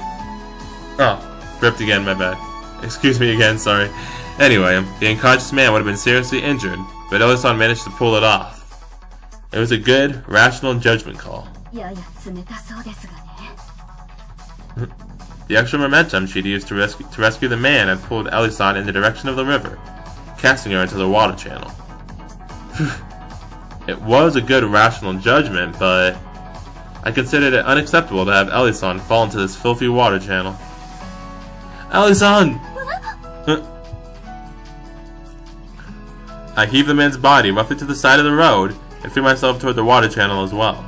Oh, burped again, my bad. Excuse me again, sorry. Anyway, the unconscious man would have been seriously injured, but Alison managed to pull it off. It was a good, rational judgment call. The extra momentum she'd used to rescue the man had pulled Alison in the direction of the river, casting her into the water channel. It was a good, rational judgment, but I considered it unacceptable to have Alison fall into this filthy water channel. Alison! I heaved the man's body roughly to the side of the road and threw myself toward the water channel as well.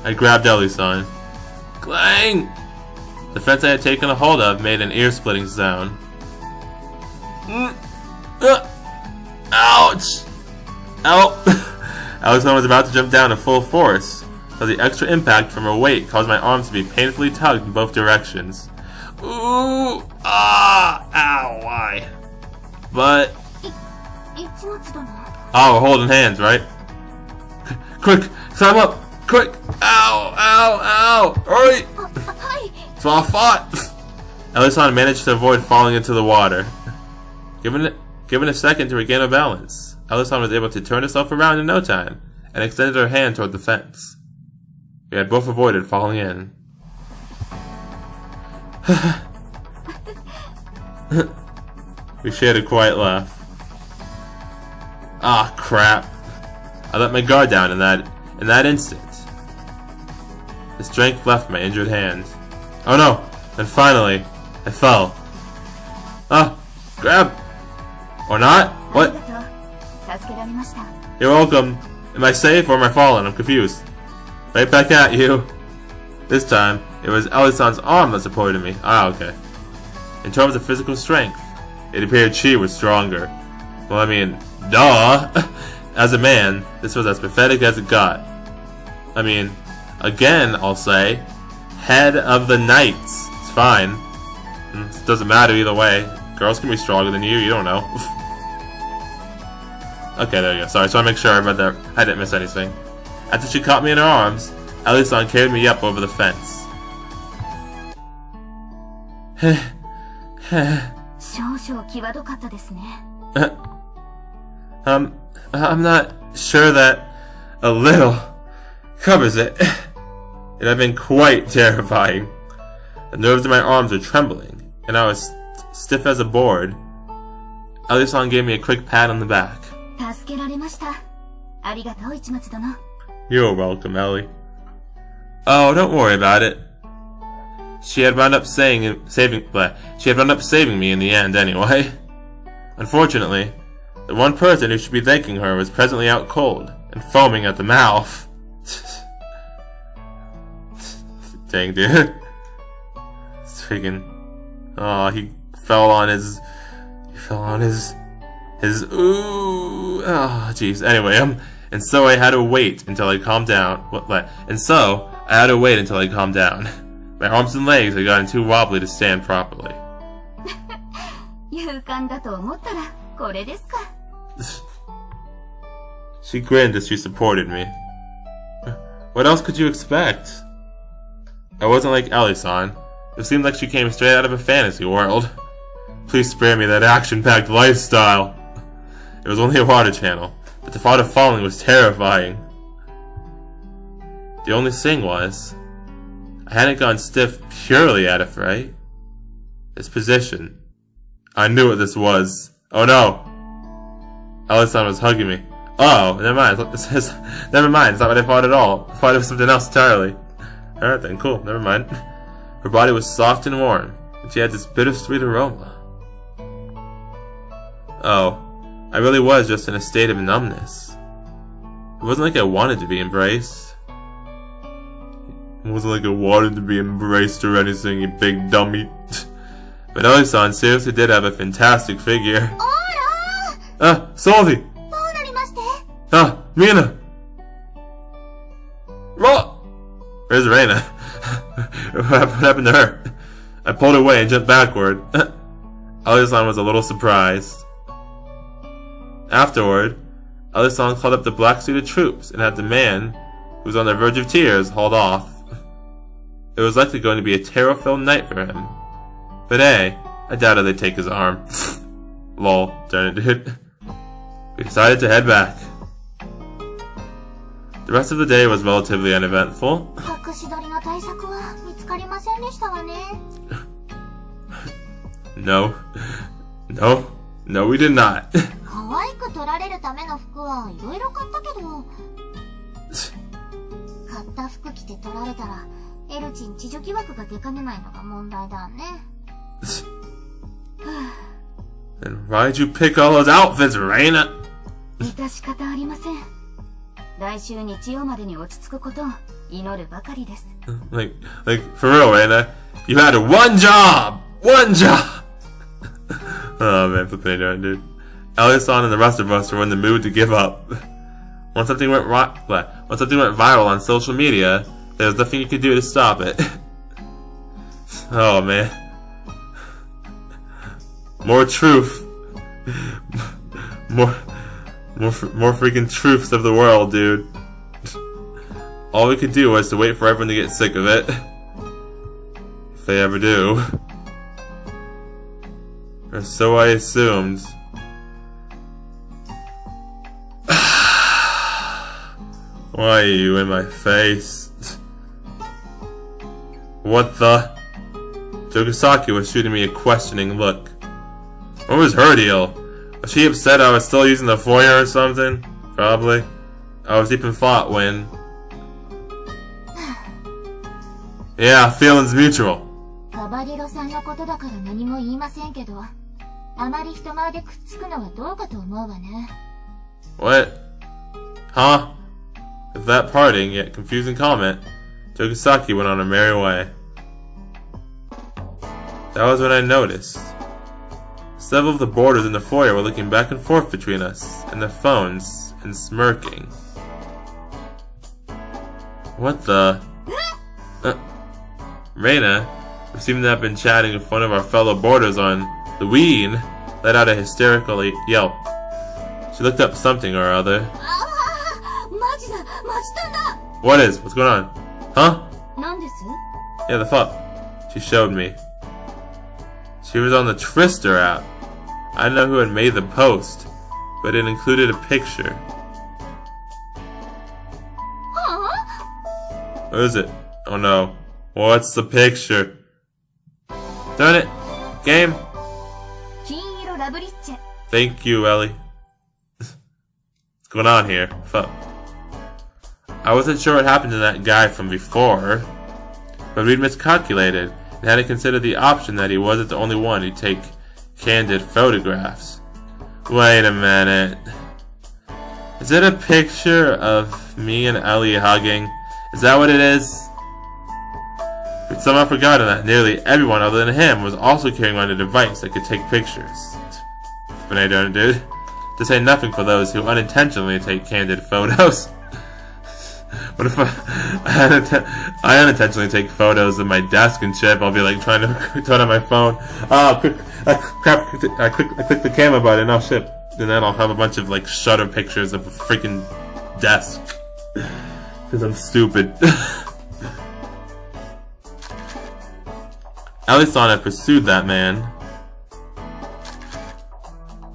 I grabbed Alison. Clang! The fence I had taken a hold of made an ear-splitting sound. Ouch! Ow! Alison was about to jump down in full force, but the extra impact from her weight caused my arms to be painfully tugged in both directions. Ooh! Ah! Ow! Why? But... oh, we're holding hands, right? Quick! Climb up! Quick! Ow! Ow! Ow! Hurry! So I fought! Alison managed to avoid falling into the water. Given a second to regain her balance, Alison was able to turn herself around in no time and extended her hand toward the fence. We had both avoided falling in. We shared a quiet laugh. Ah, crap. I let my guard down in that instant. The strength left my injured hand. Oh no! Then finally, I fell. Ah, grab! Or not? What? 助けられました。 You're welcome. Am I safe or am I falling? I'm confused. Right back at you. This time, it was Ellie-san's arm that supported me. Ah, okay. In terms of physical strength, it appeared she was stronger. Well, I mean, duh! As a man, this was as pathetic as it got. I mean, again, I'll say, head of the knights. It's fine. It doesn't matter either way. Girls can be stronger than you don't know. Okay, there you go. Sorry, just want to make sure I read that. I didn't miss anything. After she caught me in her arms, Ellie-san carried me up over the fence. 少々際どかったですね。I'm not sure that a little covers it. It had been quite terrifying. The nerves in my arms were trembling, and I was stiff as a board. Ellie-san gave me a quick pat on the back. 助けられました。ありがとう、市松殿。 You're welcome, Ellie. Oh, don't worry about it. She had wound up saving me in the end anyway. Unfortunately, the one person who should be thanking her was presently out cold and foaming at the mouth. Dang, dude. It's freaking... Oh, he fell on his... Ooh... Oh, jeez. Anyway, and so I had to wait until I calmed down. My arms and legs had gotten too wobbly to stand properly. 勇敢だと思ったらこれですか。 She grinned as she supported me. What else could you expect? I wasn't like Ellie-san. It seemed like she came straight out of a fantasy world. Please spare me that action-packed lifestyle. It was only a water channel, but the thought of falling was terrifying. The only thing was, I hadn't gone stiff purely out of fright. This position. I knew what this was. Oh no! Ellie-san was hugging me. Oh, never mind. Never mind. It's not what I thought at all. I thought it was something else entirely. Alright then, cool. Never mind. Her body was soft and warm, and she had this bittersweet aroma. Oh, I really was just in a state of numbness. It wasn't like I wanted to be embraced. It wasn't like I wanted to be embraced or anything, you big dummy. But Ellie-san seriously did have a fantastic figure. Ah, Solvi! Ah, Mina! Where's Reina? What happened to her? I pulled away and jumped backward. Ellie-san was a little surprised. Afterward, Ellie-san called up the black-suited troops and had the man, who was on the verge of tears, hauled off. It was likely going to be a terror-filled night for him. But hey, I doubted they'd take his arm. Lol, darn it, dude. We decided to head back. The rest of the day was relatively uneventful. No, we did not. 可愛く撮られるための服はいろいろ買ったけど、買った服着て撮られたらエルチン知女疑惑が出かねないのが問題だね。And why did you pick all those outfits, Reina? 致し方ありません。来週日曜までに落ち着くことを祈るばかりです。Like, for real, Reina. You had one job! One job! Oh man, flipping it, dude. Ellie-san and the rest of us were in the mood to give up. Once something went viral on social media, there was nothing you could do to stop it. Oh man. More truth. More freaking truths of the world, dude. All we could do was to wait for everyone to get sick of it. If they ever do. Or so I assumed. Why are you in my face? What the? Tokusaki was shooting me a questioning look. What was her deal? Was she upset I was still using the foyer or something? Probably. I was deep in thought when... Yeah, feelings mutual. ラバリロさんのことだから何も言いませんけど、あまり人前でくっつくのはどうかと思うわね。What? Huh? With that parting yet confusing comment, Tokusaki went on a merry way. That was when I noticed. Several of the boarders in the foyer were looking back and forth between us and the phones and smirking. What the? Reina, who seemed to have been chatting with one of our fellow boarders on the Ween, let out a hysterical yelp. She looked up something or other. What is? What's going on? Huh? Yeah, the fuck. She showed me. She was on the Twister app. I didn't know who had made the post, but it included a picture. What is it? Oh no. What's the picture? Darn it! Game! Thank you, Ellie. What's going on here? Fuck. I wasn't sure what happened to that guy from before, but we'd miscalculated and had to consider the option that he wasn't the only one who'd take candid photographs. Wait a minute. Is it a picture of me and Ellie hugging? Is that what it is? We'd somehow forgotten that nearly everyone other than him was also carrying on a device that could take pictures. But I don't, dude. To say nothing for those who unintentionally take candid photos. What if I unintentionally take photos of my desk and shit? I'll be like trying to turn on my phone. Oh, crap! I click the camera button. Oh shit! And then I'll have a bunch of like shutter pictures of a freaking desk. Because I'm stupid. Alison had pursued that man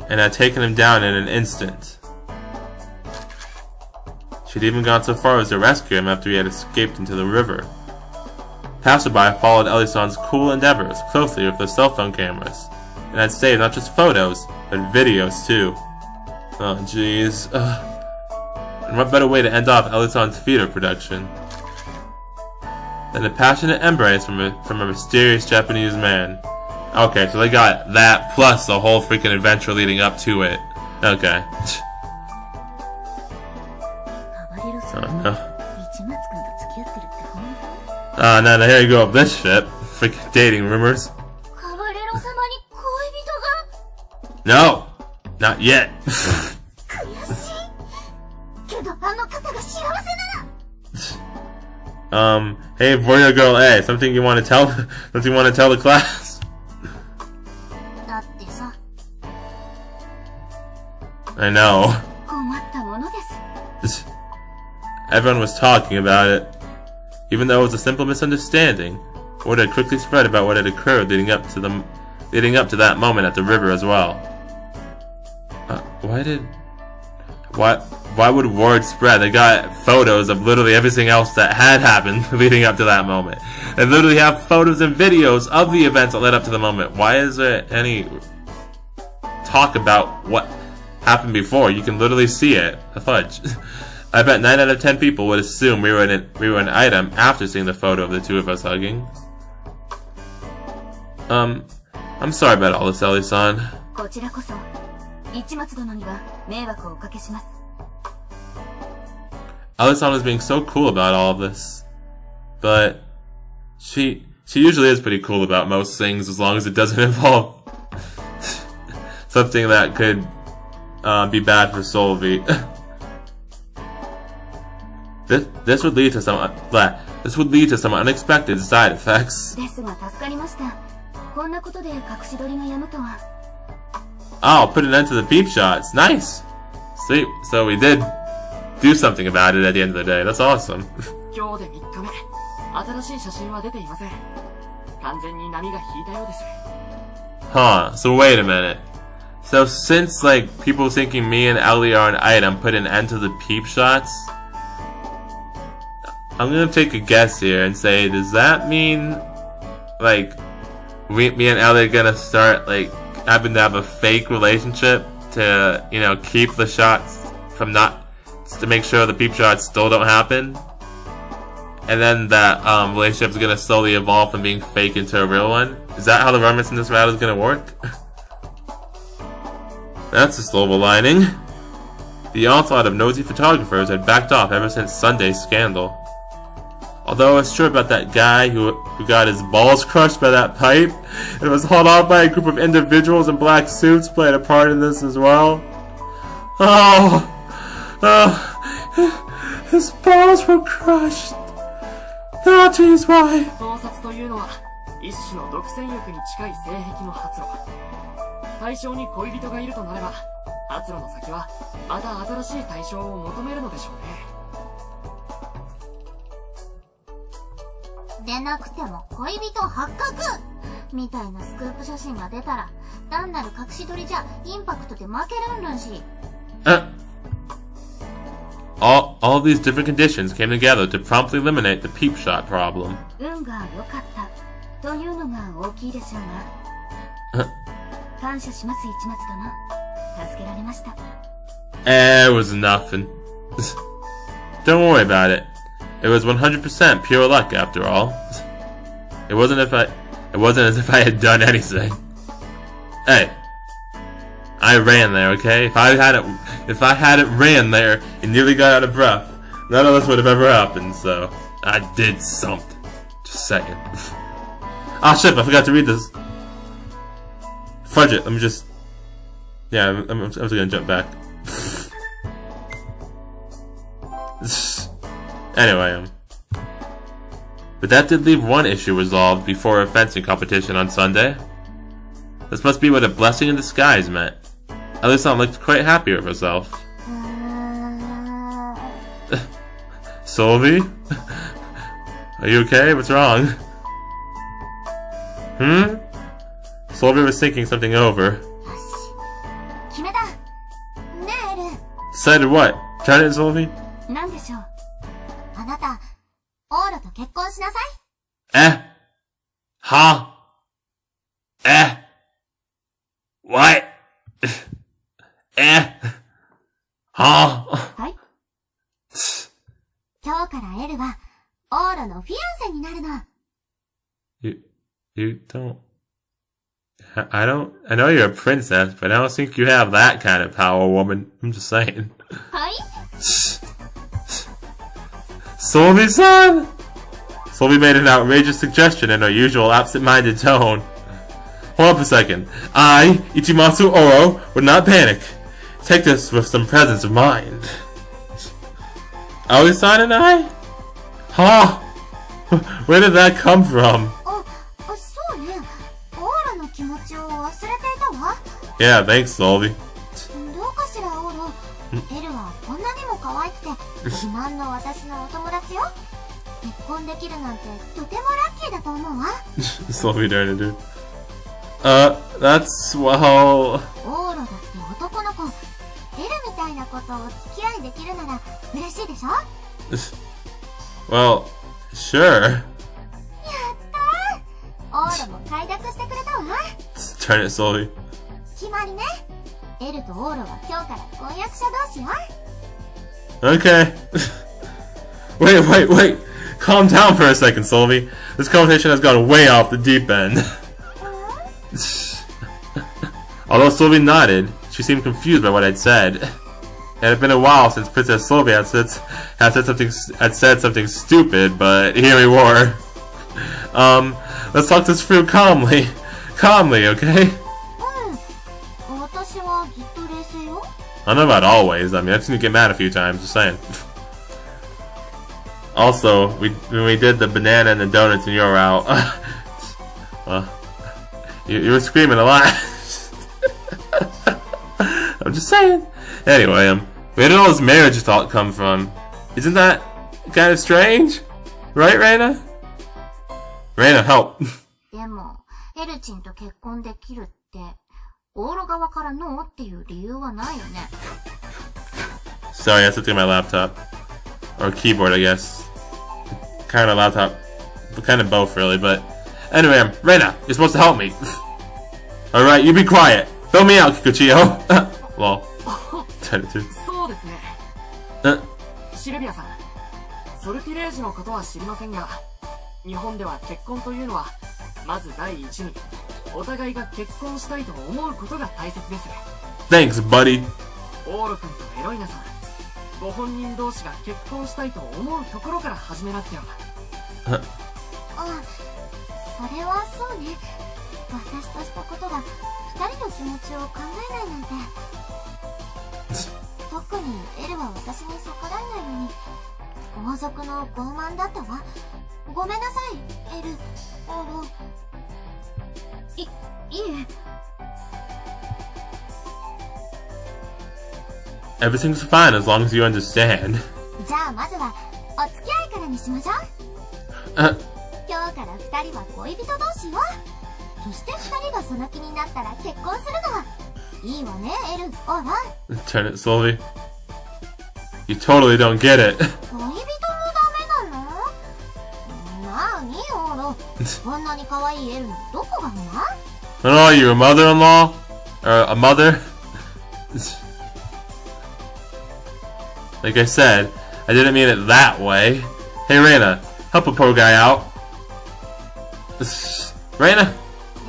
and had taken him down in an instant. She'd even gone so far as to rescue him after he had escaped into the river. Passerby followed Elison's cool endeavors closely with their cell phone cameras, and had saved not just photos, but videos too. Oh jeez. And what better way to end off Elison's theater production than a passionate embrace from a mysterious Japanese man. Okay, so they got that plus the whole freaking adventure leading up to it. Okay. Oh no. Oh no, here you go with this shit. Freaking dating rumors. No! Not yet. Hey, Warrior Girl A, something you want to tell? Something you want to tell the class? I know. Everyone was talking about it. Even though it was a simple misunderstanding, word had quickly spread about what had occurred leading up to that moment at the river as well. Why would word spread? They got photos of literally everything else that had happened leading up to that moment. They literally have photos and videos of the events that led up to the moment. Why is there any talk about what happened before? You can literally see it. The fudge. I bet 9 out of 10 people would assume we were an item after seeing the photo of the two of us hugging. I'm sorry about all this, Ellie-san. Ellie-san was being so cool about all of this. But she usually is pretty cool about most things as long as it doesn't involve something that could be bad for Solvi. This would lead to some unexpected side effects. Oh, put an end to the peep shots. Nice. Sweet. So we did do something about it at the end of the day. That's awesome. Huh. So wait a minute. So since like people thinking me and Ellie are an item put an end to the peep shots, I'm gonna take a guess here and say, does that mean like me and Ellie are gonna start like having to have a fake relationship to, you know, keep the shots from to make sure the peep shots still don't happen? and then that relationship is gonna slowly evolve from being fake into a real one? Is that how the romance in this route is gonna work? That's a silver lining. The onslaught of nosy photographers had backed off ever since Sunday's scandal. Although I was sure about that guy who got his balls crushed by that pipe and was hauled off by a group of individuals in black suits played a part in this as well. His balls were crushed. Oh, jeez, why? 盗撮というのは一種の独占欲に近い性癖の発露。対象に恋人がいるとなれば、発露の先はまた新しい対象を求めるのでしょうね。でなくても恋人発覚みたいなスクープ写真が出たら、単なる隠し撮りじゃインパクトで負けるんらしい。All of these different conditions came together to promptly eliminate the peep shot problem. 運が良かったというのが大きいでしょうが。感謝します、市松殿。助けられました。It was nothing. Don't worry about it. It was 100% pure luck after all. It wasn't as if I had done anything. Hey. I ran there, okay? If I hadn't ran there and nearly got out of breath, none of this would have ever happened, so I did something. Just saying. Ah, shit, I forgot to read this. Fudge it, let me just... Yeah, I'm just gonna jump back. Anyway, but that did leave one issue resolved before a fencing competition on Sunday. This must be what a blessing in disguise meant. At least I looked quite happy with herself. Sylvie? Are you okay? What's wrong? Sylvie was thinking something over. Decided what? Tried it, Sylvie? なんでしょう。あなた、オーラと結婚しなさい。Huh? What? Huh? はい。今日からエルは、オーラのフィアンセになるの。You don't... I know you're a princess, but I don't think you have that kind of power, woman. I'm just saying. はい。Sylvie-san? Sylvie made an outrageous suggestion in her usual absent-minded tone. Hold up a second. I, Ichimatsu Oro, would not panic. Take this with some presence of mind. Aoi-san and I? Huh? Where did that come from? そうね。オーラの気持ちを忘れていたわ。Yeah, thanks, Sylvie. どうかしら、オーロ。エルはこんなにも可愛くて、自慢の私のお友達よ。結婚できるなんてとてもラッキーだと思うわ。Sylvie darn it, dude. That's, well... オーロだって男の子。エルみたいな子とお付き合いできるなら嬉しいでしょ？ Well, sure. やったー！オーロも快諾してくれたわ。Turn it, Sylvie. 決まりね。エルとオーロは今日から婚約者同士よ。Okay. Wait. Calm down for a second, Sylvie. This conversation has gone way off the deep end. Although Sylvie nodded, she seemed confused by what I'd said. It had been a while since Princess Sylvie had said something stupid, but here we were. Let's talk this through calmly. Calmly, okay? I don't know about always. I mean, I've seen you get mad a few times, just saying. Also, when we did the banana and the donuts in your route, you were screaming a lot. I'm just saying. Anyway, where did all this marriage talk come from? Isn't that kind of strange? Right, Reina? Reina, help. でも、エルチンと結婚できるって、オーロ側からノーっていう理由はないよね。Sorry, I have to take my laptop. Or keyboard, I guess. Kind of laptop. Kind of both, really, but... Anyway, Reina, you're supposed to help me. Alright, you be quiet. Throw me out, Kikuchiyo. Lol. そうですね。シルビアさん、ソルティレージのことは知りませんが、日本では結婚というのはまず第一にお互いが結婚したいと思うことが大切です。 Thanks, buddy. オーロ君とエロイナさん、ご本人同士が結婚したいと思うところから始めなくては。あ、それはそうね。私としたことが二人の気持ちを考えないなんて。特にエルは私に逆らえないのに、王族の傲慢だったわ。ごめんなさい、エル、オーロ。いえ。Everything's fine as long as you understand. じゃあまずはお付き合いからにしましょう。今日から二人は恋人同士よ。そして二人がその気になったら結婚するの。いいわね、エル、オーロ。 Turn it slowly. You totally don't get it. 恋人もダメなの？なあに、オーロ。こんなに可愛いエルのどこがうま？ Oh, you a mother-in-law? Or a mother? Like I said, I didn't mean it that way. Hey, Reina, help a poor guy out. Reina?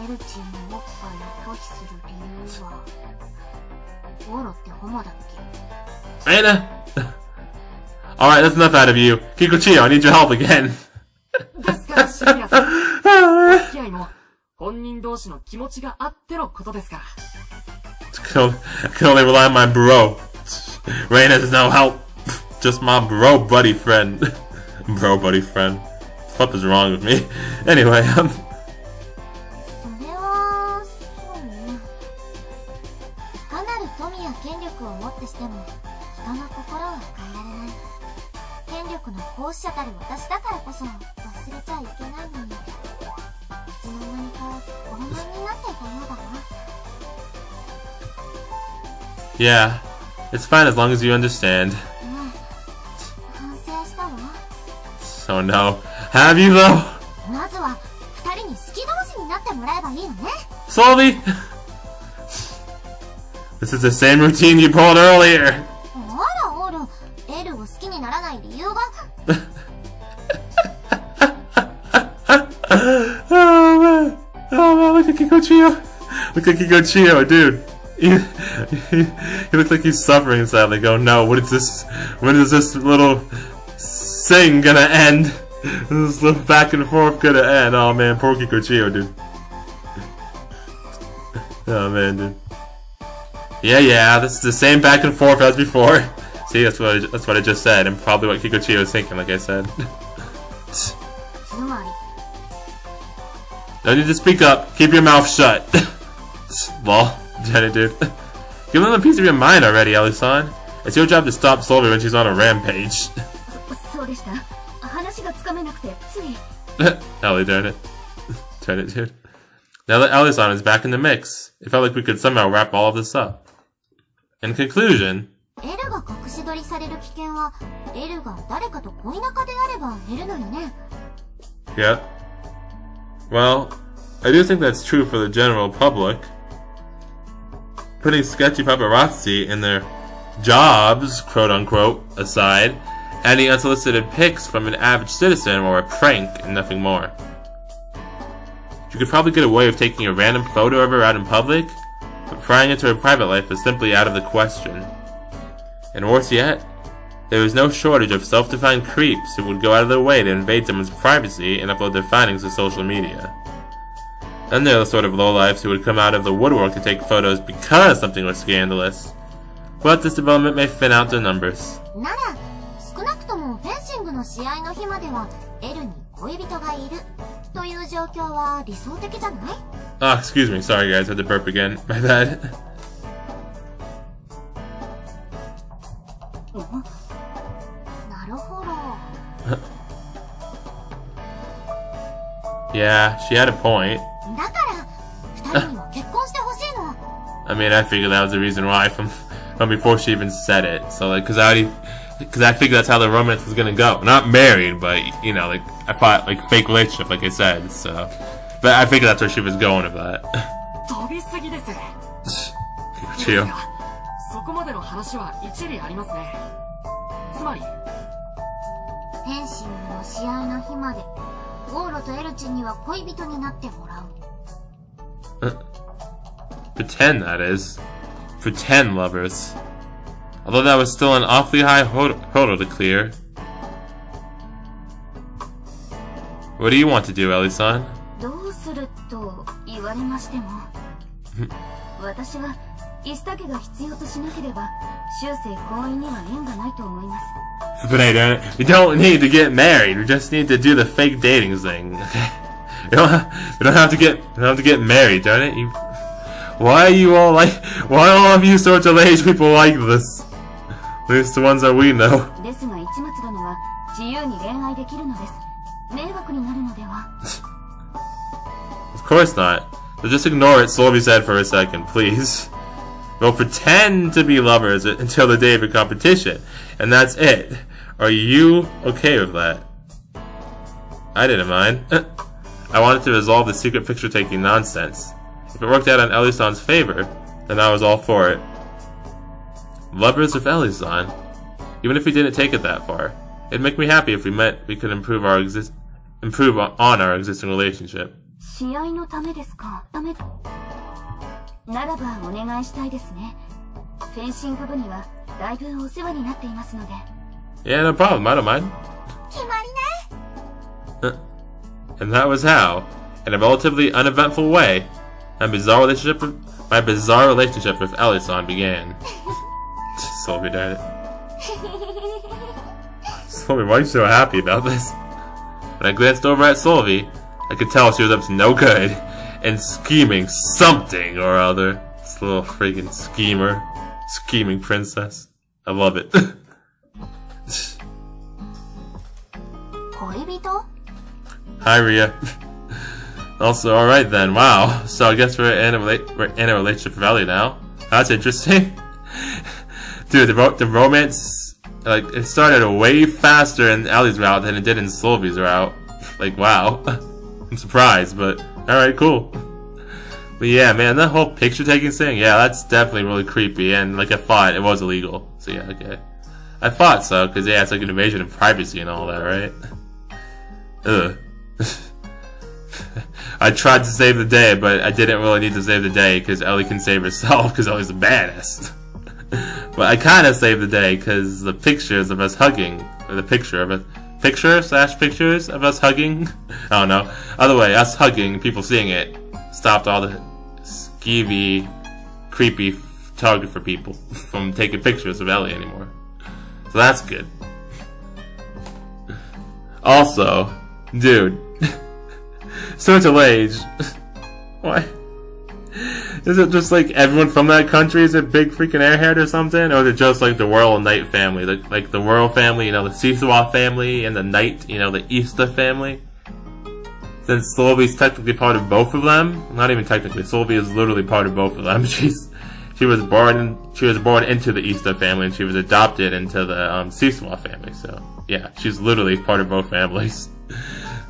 エルチンのおっぱいを拒否する理由は、オーロってホモだっけ？ Reina? Alright, that's enough out of you. Kikuchiyo, I need your help again. ですからシリアさん、お付き合いも本人同士の気持ちがあってのことですから。I can only rely on my bro. Reina is no help. Just my bro buddy friend. Bro buddy friend. What the fuck is wrong with me? Anyway, それは、そうね。いかなる富や権力をもってしても、人の心は変えられない。権力の行使者たる私だからこそ、忘れちゃいけないのに。いつの間にか、傲慢になっていたようだな。yeah, it's fine as long as you understand. 反省したわ。 So no. Have you though? まずは、二人に好き同士になってもらえばいいのね。Solvi? This is the same routine you pulled earlier. あらオーロ、エルを好きにならない理由が。Oh man, look at Kikochiyo. Look at Kikochiyo, dude. He looks like he's suffering inside. Like, oh no, what is this? When is this little thing gonna end? This little back and forth gonna end? Oh man, poor Kikochiyo, dude. Oh man, dude. Yeah, this is the same back and forth as before. See, that's what I just said, and probably what Kikochiyo is thinking, like I said. つまり、 No need to speak up. Keep your mouth shut. Lol. Jenny, dude. Give them a piece of your mind already, Ellie-san. It's your job to stop Solvi when she's on a rampage. そうでした。話がつかめなくて、つい。Ellie, darn it. Darn it, dude. Now that Ellie-san is back in the mix, it felt like we could somehow wrap all of this up. In conclusion, エルが隠し撮りされる危険は、エルが誰かと恋仲であれば減るのよね。yeah. Well, I do think that's true for the general public. Putting sketchy paparazzi in their jobs, quote-unquote, aside, adding unsolicited pics from an average citizen or a prank and nothing more. You could probably get away with taking a random photo of her out in public, but prying into her private life is simply out of the question. And worse yet, there is no shortage of self-defined creeps who would go out of their way to invade someone's privacy and upload their findings to social media. Then there are the sort of lowlifes who would come out of the woodwork to take photos because something was scandalous. But this development may thin out their numbers. なら、少なくともフェンシングの試合の日までは、エルに恋人がいるという状況は理想的じゃない？ Ah, excuse me. Sorry, guys. I had to burp again. My bad. なるほど。Yeah, she had a point. だから、二人にも結婚してほしいの。I mean, I figured that was the reason why from before she even said it. So, like, cause I figured that's how the romance was gonna go. Not married, but, you know, like, I thought, like, fake relationship, like I said, so. But I figured that's where she was going with that. 飛びすぎです。 Chill. そこまでの話は一理ありますね。つまり、フェンシングの試合の日までゴーロとエルチンには恋人になってもらう。Pretend, that is. Pretend lovers. Although that was still an awfully high hurdle to clear. What do you want to do, Ellie-san? どうすると言われましても私はイスタ家が必要としなければ終生婚姻には縁がないと思います。 But I don't. We don't need to get married. We just need to do the fake dating thing. Okay? We don't have to get married, don't it? Why are you all like? Why are all of you sorts of age people like this? At least the ones that we know. ですが市松殿は自由に恋愛できるのです。迷惑になるのでは。 Of course not. So just ignore what Solvi said for a second, please. We'll pretend to be lovers until the day of a competition, and that's it. Are you okay with that? I didn't mind. I wanted to resolve the secret picture-taking nonsense. If it worked out in Ellie-san's favor, then I was all for it. Lovers with Ellie-san. Even if we didn't take it that far, it'd make me happy if we could improve on our existing relationship. 試合のためですか？ためならばお願いしたいですね。フェンシング部にはだいぶお世話になっていますので。 Yeah, no problem. I don't mind. 決まりね。 And that was how, in a relatively uneventful way, my bizarre relationship with Ellie-san began. Solvi, darn it. Solvi, why are you so happy about this? When I glanced over at Solvi, I could tell she was up to no good, and scheming something or other. This little freaking schemer. Scheming princess. I love it. 恋人？ Hi, Rhea. Also, alright then, wow. So I guess we're in a relationship with Ellie now. That's interesting. Dude, the romance, like, it started way faster in Ellie's route than it did in Solvi's route. Like, wow. I'm surprised, but alright, cool. But yeah, man, that whole picture-taking thing, yeah, that's definitely really creepy, and like I thought, it was illegal. So yeah, okay. I thought so, because yeah, it's like an invasion of privacy and all that, right? Ugh. I tried to save the day, but I didn't really need to save the day, because Ellie can save herself, because Ellie's a badass. But I kinda saved the day, because the pictures of us hugging, or the pictures of us hugging, I don't know. Either way, us hugging, people seeing it, stopped all the skeevy, creepy photographer people from taking pictures of Ellie anymore. So that's good. Also, dude, Central Age, why? Is it just like everyone from that country is a big freaking airhead or something? Or is it just like the Whirl and Knight family? Like the Whirl family, you know, the Seesaw family, and the Knight, you know, the Easter family? Since Solvi's technically part of both of them, not even technically, Solvi is literally part of both of them. She was born into the Easter family, and she was adopted into the Seesaw family. So yeah, she's literally part of both families.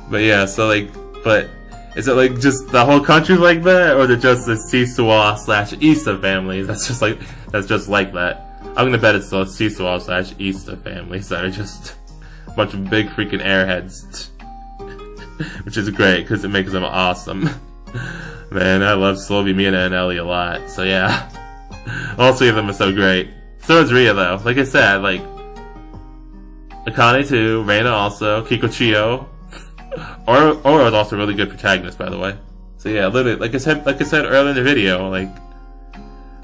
But yeah, so like, but is it like just the whole country's like that, or is it just the Seesaw/Easter families that's just like that? I'm gonna bet it's the Seesaw/Easter families that are just a bunch of big freaking airheads. Which is great, because it makes them awesome. Man, I love Solvi, Mina, and Ellie a lot, so yeah. All three of them are so great. So is Rhea, though. Like I said, like, Akane too, Reina also, Kikochio. Oro is also a really good protagonist, by the way. So yeah, literally, like I said earlier in the video, like,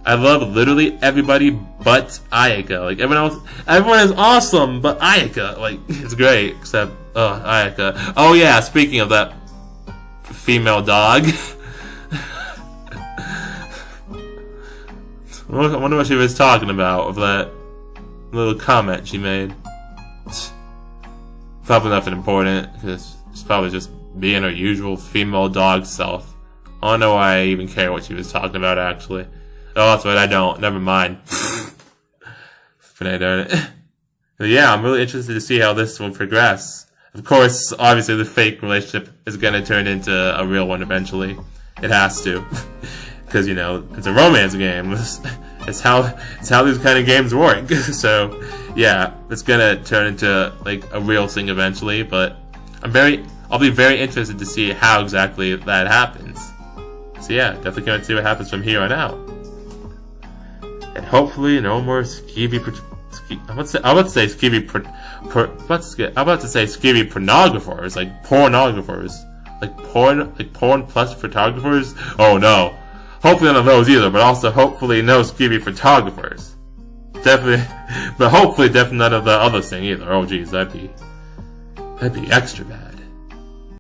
I love literally everybody but Ayaka. Like, everyone is awesome, but Ayaka, like, it's great, except, Ayaka. Oh yeah, speaking of that female dog. I wonder what she was talking about with that little comment she made. Probably nothing important, because she's probably just being her usual female dog self. I don't know why I even care what she was talking about, actually. Oh, that's right, I don't. Never mind. But darn it. But yeah, I'm really interested to see how this will progress. Of course, obviously the fake relationship is gonna turn into a real one eventually. It has to. Because, you know, it's a romance game. It's how these kind of games work. So, yeah, it's gonna turn into like a real thing eventually. But I'll be very interested to see how exactly that happens. So yeah, definitely gonna see what happens from here on out. And hopefully, no more skeevy. I'm about to say skeevy pornographers, like pornographers, like porn plus photographers. Oh no. Hopefully none of those either, but also hopefully no skeevy photographers. Definitely, but hopefully definitely none of the other thing either. Oh geez, that'd be extra bad.